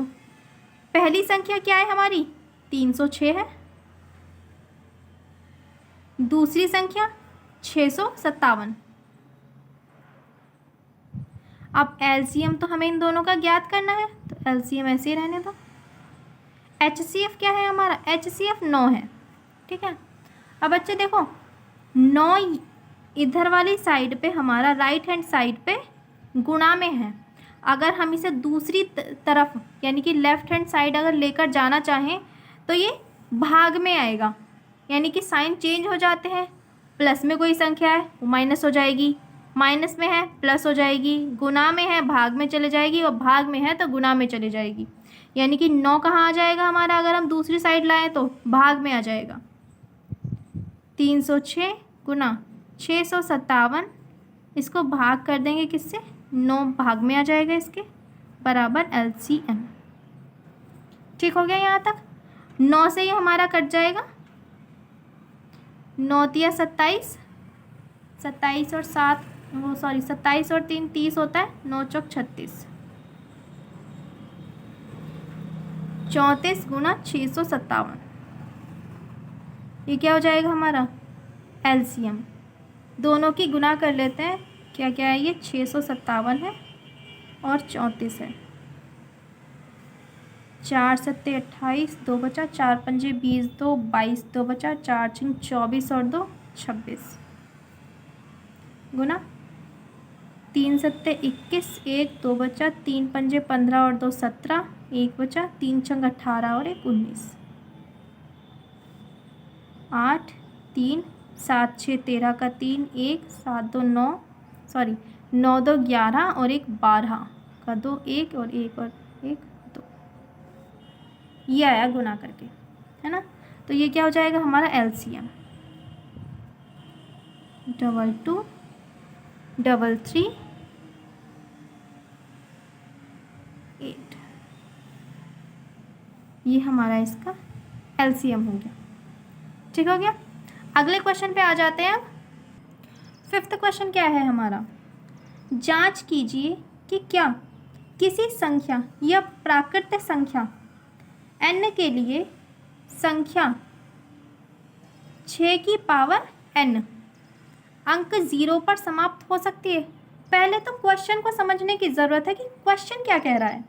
Speaker 1: पहली संख्या क्या है हमारी, 306 है, दूसरी संख्या 657। अब LCM तो हमें इन दोनों का ज्ञात करना है, तो LCM ऐसे ही रहने दो। HCF क्या है हमारा, HCF 9 है। ठीक है, अब बच्चे देखो, 9 इधर वाली साइड पे हमारा राइट हैंड साइड पे गुणा में है। अगर हम इसे दूसरी तरफ यानी कि लेफ्ट हैंड साइड अगर लेकर जाना चाहें तो ये भाग में आएगा, यानी कि साइन चेंज हो जाते हैं। प्लस में कोई संख्या है वो माइनस हो जाएगी, माइनस में है प्लस हो जाएगी, गुना में है भाग में चले जाएगी, और भाग में है तो गुना में चले जाएगी। यानी कि 9 कहाँ आ जाएगा हमारा, अगर हम दूसरी साइड लाएँ तो भाग में आ जाएगा। 306 गुना 657, इसको भाग कर देंगे किससे, 9 भाग में आ जाएगा इसके, बराबर LCM। ठीक हो गया यहाँ तक। 9 से ये हमारा कट जाएगा, 9 तिया 27, 27 और 7 वो सॉरी 27 और 3 30 होता है, 9 चौक 36, 34 गुना 657, ये क्या हो जाएगा हमारा LCM। दोनों की गुना कर लेते हैं, क्या क्या है ये, 657 है और 34 है। 4 सत्ते 28, 2 बचा, 4 पंजे 20, 2 22, 2 बचा, 4 छिंग 24 और 2 26, गुना 3 सत्ते 21, 1 2 बचा, 3 पंजे 15 और 2 17, 1 बचा, 3 छंग 18 और 1 19, 8 3 7 6 13 का 3 1 7 2 9 सॉरी 9 2 11 और 1 12 का 2 1 और 1 और 1 2, ये आया गुना करके, है ना। तो ये क्या हो जाएगा हमारा LCM, 22 33 8, ये हमारा इसका LCM हो गया। ठीक हो गया। अगले क्वेश्चन पे आ जाते हैं अब। फिफ्थ क्वेश्चन क्या है हमारा, जांच कीजिए कि क्या किसी संख्या या प्राकृतिक संख्या n के लिए संख्या 6 की पावर n अंक 0 पर समाप्त हो सकती है। पहले तो क्वेश्चन को समझने की ज़रूरत है कि क्वेश्चन क्या कह रहा है।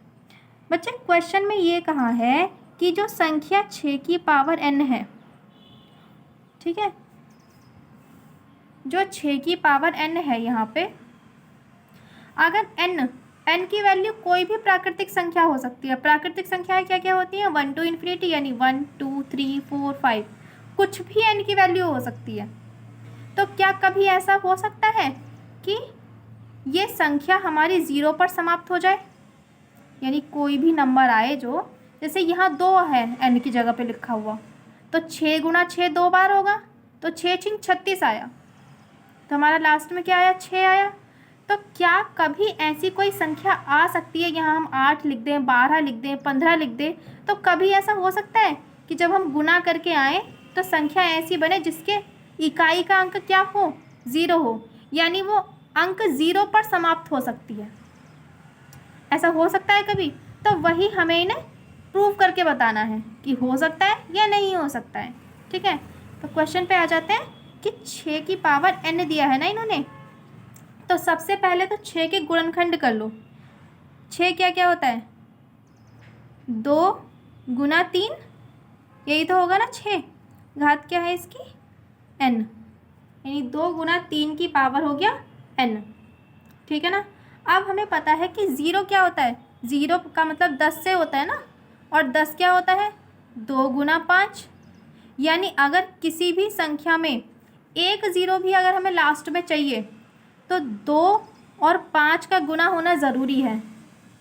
Speaker 1: बच्चे क्वेश्चन में ये कहा है कि जो संख्या 6 की पावर n है, ठीक है, जो 6 की पावर n है यहाँ पे, अगर n की वैल्यू कोई भी प्राकृतिक संख्या हो सकती है। प्राकृतिक संख्याएं क्या क्या होती हैं, 1 to इन्फिनिटी, यानी 1 2 3 4 5, कुछ भी n की वैल्यू हो सकती है। तो क्या कभी ऐसा हो सकता है कि ये संख्या हमारी 0 पर समाप्त हो जाए, यानी कोई भी नंबर आए जो, जैसे यहाँ 2 है n की जगह पे लिखा हुआ, तो 6 गुणा 6 2 बार होगा, तो 6 6 36 आया, तो हमारा लास्ट में क्या आया, 6 आया। तो क्या कभी ऐसी कोई संख्या आ सकती है, यहाँ हम 8 लिख दें, 12 लिख दें, 15 लिख दें, तो कभी ऐसा हो सकता है कि जब हम गुना करके आएँ तो संख्या ऐसी बने जिसके इकाई का अंक क्या हो, 0 हो, यानी वो अंक 0 पर समाप्त हो सकती है। ऐसा हो सकता है कभी? तो वही हमें इन्हें प्रूव करके बताना है कि हो सकता है या नहीं हो सकता है। ठीक है, तो क्वेश्चन पे आ जाते हैं कि 6 की पावर n दिया है ना इन्होंने, तो सबसे पहले तो 6 के गुणनखंड कर लो। 6 क्या क्या होता है, 2 गुना 3, यही तो होगा ना 6, घात क्या है इसकी, n, यानी 2 गुना 3 की पावर हो गया n। ठीक है ना। अब हमें पता है कि 0 क्या होता है, 0 का मतलब 10 से होता है ना, और 10 क्या होता है, 2 गुना 5, यानी अगर किसी भी संख्या में एक 0 भी अगर हमें लास्ट में चाहिए तो 2 और 5 का गुना होना ज़रूरी है।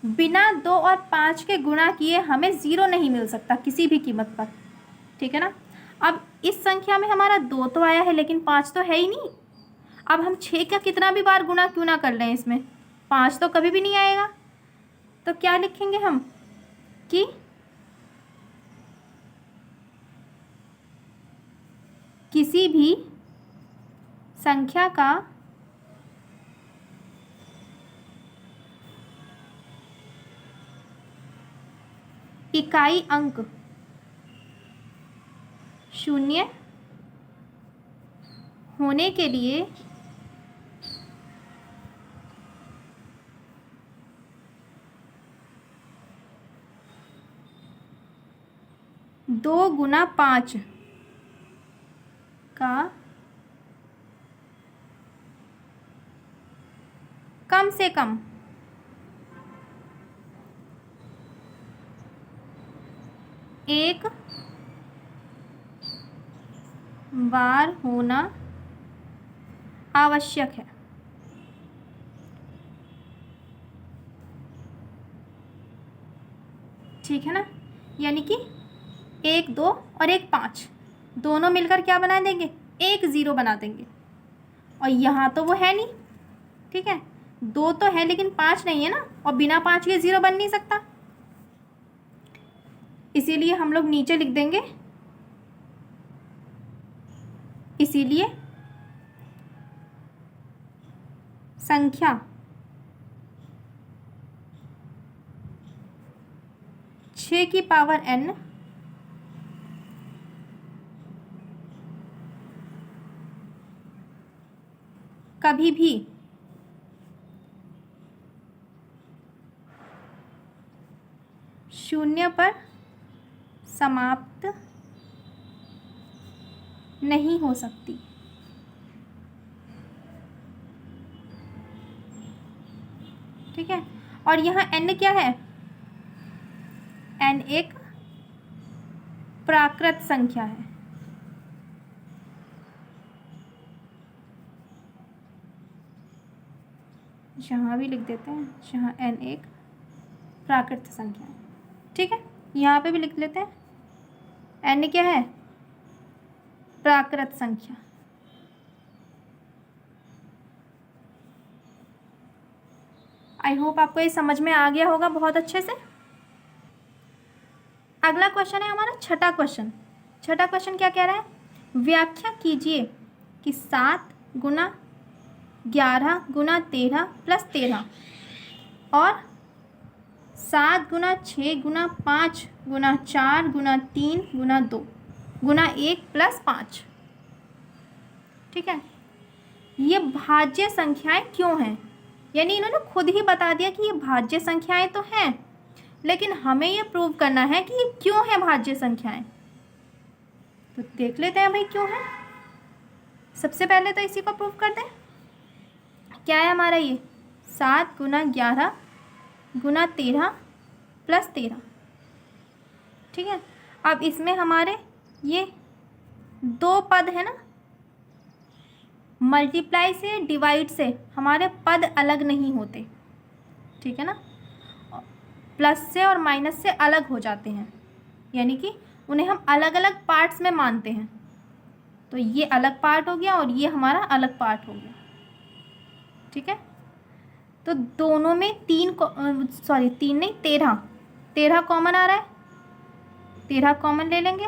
Speaker 1: बिना 2 और 5 के गुणा किए हमें 0 नहीं मिल सकता किसी भी कीमत पर। ठीक है ना। अब इस संख्या में हमारा 2 तो आया है लेकिन 5 तो है ही नहीं। अब हम 6 का कितना भी बार गुना क्यों ना कर लें, इसमें 5 तो कभी भी नहीं आएगा। तो क्या लिखेंगे हम कि किसी भी संख्या का इकाई अंक 0 होने के लिए दो गुना 5 का कम से कम एक बार होना आवश्यक है। ठीक है ना, यानी कि 1 2 और 1 5 दोनों मिलकर क्या बना देंगे, 1 0 बना देंगे। और यहाँ तो वो है नहीं, ठीक है, 2 तो है लेकिन 5 नहीं है ना, और बिना 5 के 0 बन नहीं सकता, इसीलिए हम लोग नीचे लिख देंगे, इसीलिए संख्या 6 की पावर n कभी भी शून्य पर समाप्त नहीं हो सकती। ठीक है, और यहाँ n क्या है, n एक प्राकृत संख्या है। जहाँ भी लिख देते हैं जहाँ n एक प्राकृत संख्या है। ठीक है, यहाँ पे भी लिख लेते हैं n क्या है, प्राकृत संख्या। आई होप आपको ये समझ में आ गया होगा बहुत अच्छे से। अगला क्वेश्चन है हमारा छठा क्वेश्चन। छठा क्वेश्चन क्या कह रहा है व्याख्या कीजिए कि 7 गुना 11 गुना 13 प्लस 13 और 7 गुना 6 गुना 5 गुना 4 गुना 3 गुना 2 गुना 1 प्लस 5। ठीक है, ये भाज्य संख्याएं क्यों हैं? यानी इन्होंने खुद ही बता दिया कि ये भाज्य संख्याएं तो हैं, लेकिन हमें ये प्रूव करना है कि ये क्यों है भाज्य संख्याएं। तो देख लेते हैं भाई क्यों है। सबसे पहले तो इसी को प्रूव करते हैं। क्या है हमारा ये 7 गुना 11 गुना 13 प्लस 13। ठीक है, अब इसमें हमारे ये 2 पद है ना, मल्टीप्लाई से डिवाइड से हमारे पद अलग नहीं होते। ठीक है ना, प्लस से और माइनस से अलग हो जाते हैं, यानी कि उन्हें हम अलग अलग पार्ट्स में मानते हैं। तो ये अलग पार्ट हो गया और ये हमारा अलग पार्ट हो गया। ठीक है, तो दोनों में 13 कॉमन आ रहा है, 13 कॉमन ले लेंगे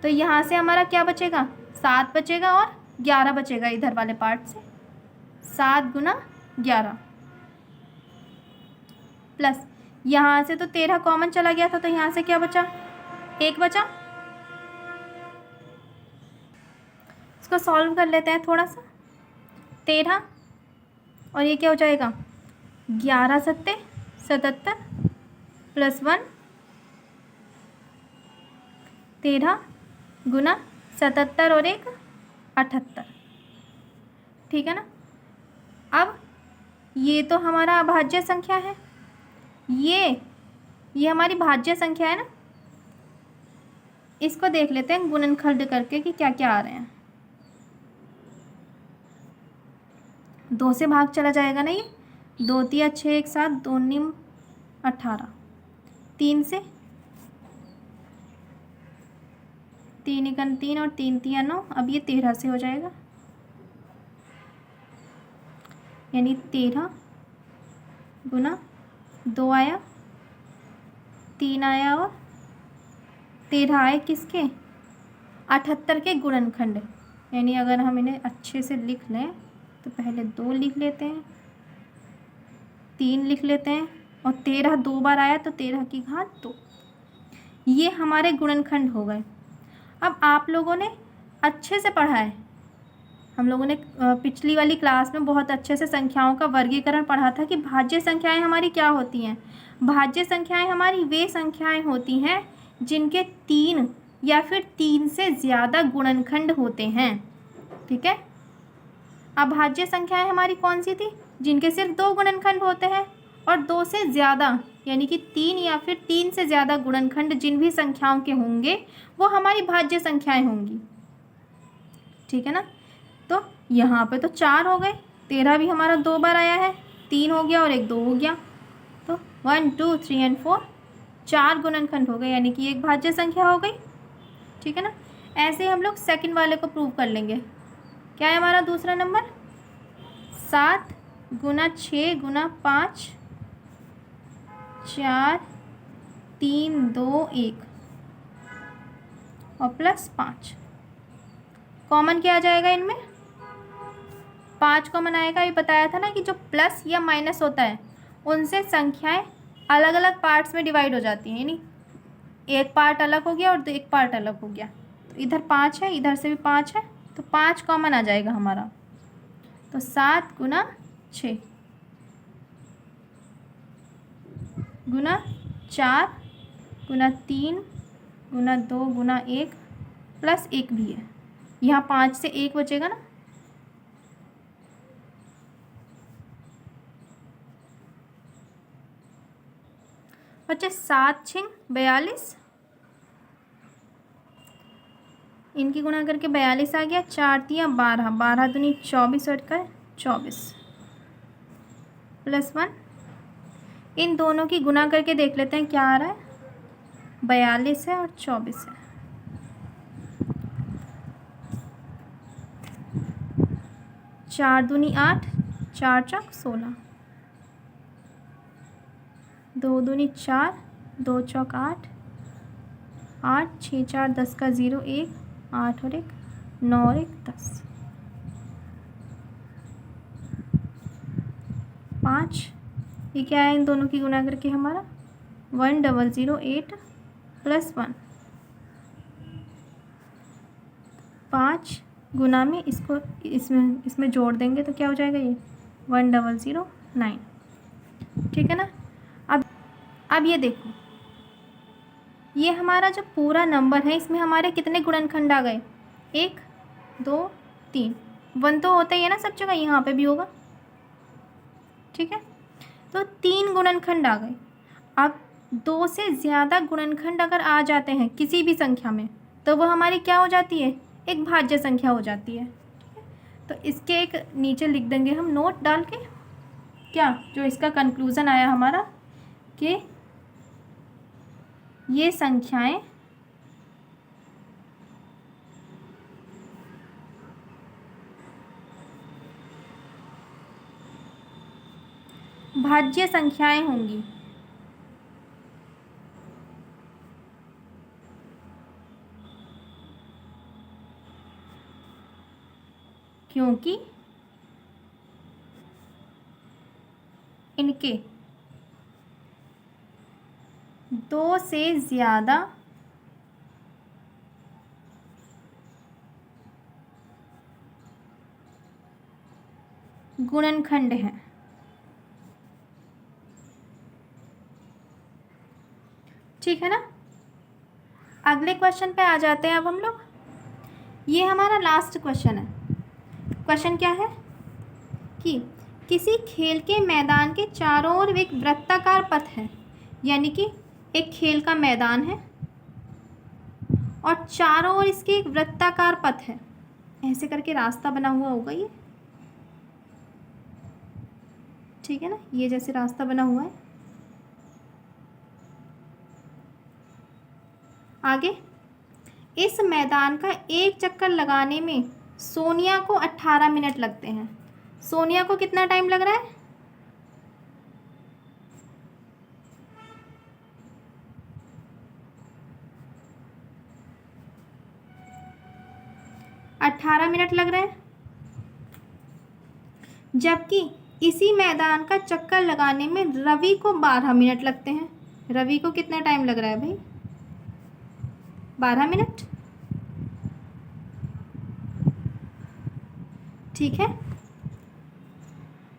Speaker 1: तो यहाँ से हमारा क्या बचेगा, 7 बचेगा और 11 बचेगा इधर वाले पार्ट से। 7 गुना 11 प्लस यहाँ से तो 13 कॉमन चला गया था, तो यहाँ से क्या बचा, 1 बचा। इसको सॉल्व कर लेते हैं थोड़ा सा। 13 और ये क्या हो जाएगा, 11 सत्ते 77 प्लस 1, 13 गुना 77 और 1 78। ठीक है ना, अब ये तो हमारा अभाज्य संख्या है, ये हमारी भाज्य संख्या है ना। इसको देख लेते हैं गुणनखंड करके कि क्या क्या आ रहे हैं। 2 से भाग चला जाएगा ना, ये 2 तिया 6 एक साथ, 2 निम 18, 3 से 3 एकन 3 और 3 तिया 9। अब ये 13 से हो जाएगा, यानी 13 गुना 2 आया, 3 आया और 13 आए किसके, 78 के गुणनखंड। यानी अगर हम इन्हें अच्छे से लिख लें तो पहले 2 लिख लेते हैं, 3 लिख लेते हैं और 13 2 बार आया तो 13 की घात 2। ये हमारे गुणनखंड हो गए। अब आप लोगों ने अच्छे से पढ़ा है, हम लोगों ने पिछली वाली क्लास में बहुत अच्छे से संख्याओं का वर्गीकरण पढ़ा था कि भाज्य संख्याएं हमारी क्या होती हैं। भाज्य संख्याएं हमारी वे संख्याएं होती हैं जिनके 3 या फिर 3 से ज़्यादा गुणनखंड होते हैं। ठीक है, अभाज्य संख्याएं हमारी कौन सी थी, जिनके सिर्फ 2 गुणनखंड होते हैं और 2 से ज़्यादा, यानी कि 3 या फिर 3 से ज़्यादा गुणनखंड जिन भी संख्याओं के होंगे वो हमारी भाज्य संख्याएं होंगी। ठीक है ना, तो यहाँ पे तो 4 हो गए, 13 भी हमारा 2 बार आया है, 3 हो गया और 1 2 हो गया, तो 1 2 3 और 4 4 गुणनखंड हो गए, यानी कि एक भाज्य संख्या हो गई। ठीक है ना, ऐसे ही हम लोग सेकंड वाले को प्रूव कर लेंगे। क्या है हमारा दूसरा नंबर, 7 गुना 6 गुना 5 4 3 2 1 और प्लस 5। कॉमन क्या आ जाएगा इनमें, 5 कॉमन आएगा। ये बताया था ना कि जो प्लस या माइनस होता है उनसे संख्याएं अलग अलग पार्ट्स में डिवाइड हो जाती हैं, यानी एक पार्ट अलग हो गया और एक पार्ट अलग हो गया। तो इधर 5 है, इधर से भी 5 है, तो 5 कॉमन आ जाएगा हमारा। तो 7 गुना 6 गुना 4 गुना 3 गुना 2 गुना 1 प्लस 1 भी है, यहाँ 5 से 1 बचेगा ना। बच्चे 7 6 42, इनकी गुणा करके 42 आ गया। 4 तिया 12, 12 दूनी 24 और का 24 प्लस 1। इन दोनों की गुणा करके देख लेते हैं क्या आ रहा है, 42 है और 24 है। 4 दूनी 8, 4 चौक 16, 2 दूनी 4, 2 चौक 8, 8 6 4 10 का 0 1 8 और 1 9 और 1 10, 5, ये क्या है इन दोनों की गुना करके हमारा 1008 प्लस 1, 5 गुना में इसको इसमें जोड़ देंगे तो क्या हो जाएगा ये 1009। ठीक है ना। अब ये देखो, ये हमारा जो पूरा नंबर है इसमें हमारे कितने गुणनखंड आ गए, 1 2 3, 1 तो होता ही है ना सब जगह, यहाँ पे भी होगा। ठीक है, तो 3 गुणनखंड आ गए। अब 2 से ज़्यादा गुणनखंड अगर आ जाते हैं किसी भी संख्या में तो वो हमारी क्या हो जाती है, एक भाज्य संख्या हो जाती है। ठीक है, तो इसके एक नीचे लिख देंगे हम नोट डाल के, क्या जो इसका कंक्लूज़न आया हमारा कि ये संख्याएं भाज्य संख्याएं होंगी। क्योंकि इनके 2 से ज़्यादा गुणनखंड हैं। ठीक है ना। अगले क्वेश्चन पे आ जाते हैं अब हम लोग। ये हमारा लास्ट क्वेश्चन है। क्वेश्चन क्या है कि किसी खेल के मैदान के चारों ओर एक वृत्ताकार पथ है, यानी कि एक खेल का मैदान है और चारों ओर इसके एक वृत्ताकार पथ है, ऐसे करके रास्ता बना हुआ होगा ये। ठीक है ना, ये जैसे रास्ता बना हुआ है। आगे, इस मैदान का एक चक्कर लगाने में सोनिया को 18 मिनट लगते हैं। सोनिया को कितना टाइम लग रहा है, अट्ठारह मिनट लग रहे हैं। जबकि इसी मैदान का चक्कर लगाने में रवि को 12 मिनट लगते हैं। रवि को कितना टाइम लग रहा है भाई, 12 मिनट। ठीक है,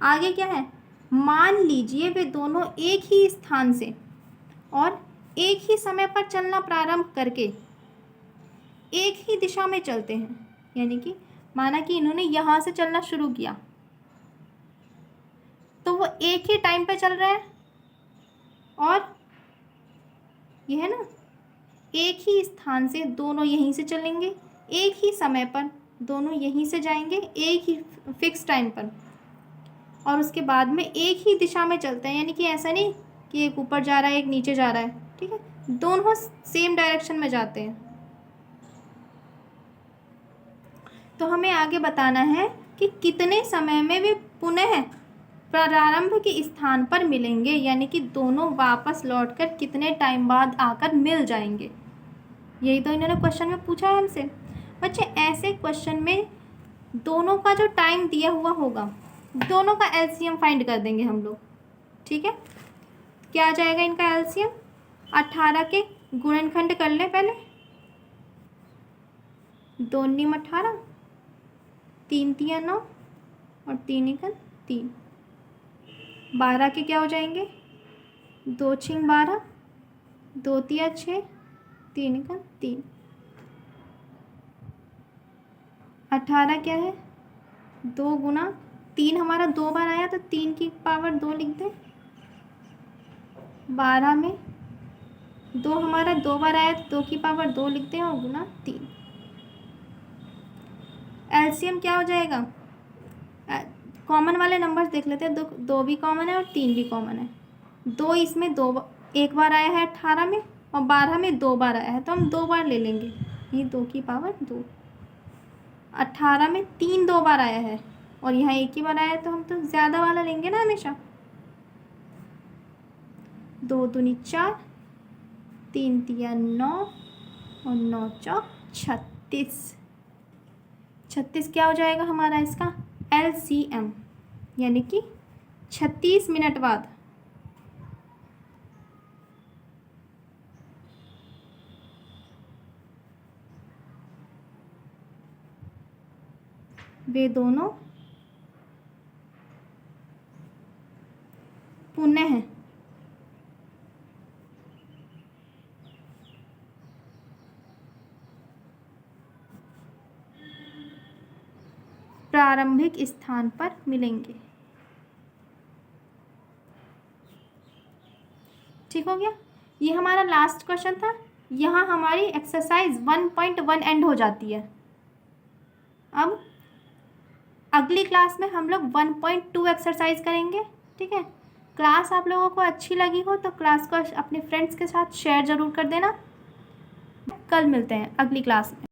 Speaker 1: आगे क्या है, मान लीजिए वे दोनों एक ही स्थान से और एक ही समय पर चलना प्रारंभ करके एक ही दिशा में चलते हैं। यानी कि माना कि इन्होंने यहाँ से चलना शुरू किया तो वो एक ही टाइम पे चल रहे हैं, और ये है ना, एक ही स्थान से दोनों यहीं से चलेंगे, एक ही समय पर दोनों यहीं से जाएंगे, एक ही फिक्स टाइम पर, और उसके बाद में एक ही दिशा में चलते हैं। यानी कि ऐसा नहीं कि एक ऊपर जा रहा है एक नीचे जा रहा है। ठीक है, दोनों सेम डायरेक्शन में जाते हैं। तो हमें आगे बताना है कि कितने समय में वे पुनः प्रारंभ के स्थान पर मिलेंगे, यानी कि दोनों वापस लौटकर कितने टाइम बाद आकर मिल जाएंगे। यही तो इन्होंने क्वेश्चन में पूछा है हमसे। बच्चे ऐसे क्वेश्चन में दोनों का जो टाइम दिया हुआ होगा, दोनों का एलसीएम फाइंड कर देंगे हम लोग। ठीक है, क्या आ जाएगा इनका एलसीएम, 18 के गुणनखंड कर ले पहले, 2 × 18, 3 × 9 और 3 × 3, 12 के क्या हो जाएंगे, 2 × 12, 2 × 6, 3 × 3, 18 क्या है, 2 × 3 हमारा 2 बार आया तो 3 की पावर 2 लिख दें। 12 में 2 हमारा 2 बार आया तो 2 की पावर 2 लिख दें और गुना 3। एलसीएम क्या हो जाएगा, कॉमन वाले नंबर्स देख लेते हैं। 2 भी कॉमन है और 3 भी कॉमन है। 2 इसमें 2 एक बार आया है 18 में, और 12 में 2 बार आया है, तो हम 2 बार ले लेंगे, ये 2 की पावर 2। 18 में 3 2 बार आया है और यहाँ एक ही बार आया है, तो हम तो ज़्यादा वाला लेंगे ना हमेशा। 2 दूनी 4, 3 × 9 और 9 × 36। 36 क्या हो जाएगा हमारा इसका LCM, यानी कि 36 मिनट बाद वे दोनों पुनः प्रारंभिक स्थान पर मिलेंगे। ठीक हो गया, ये हमारा लास्ट क्वेश्चन था। यहाँ हमारी एक्सरसाइज 1.1 एंड हो जाती है। अब अगली क्लास में हम लोग 1.2 एक्सरसाइज करेंगे। ठीक है, क्लास आप लोगों को अच्छी लगी हो तो क्लास को अपने फ्रेंड्स के साथ शेयर ज़रूर कर देना। कल मिलते हैं अगली क्लास में।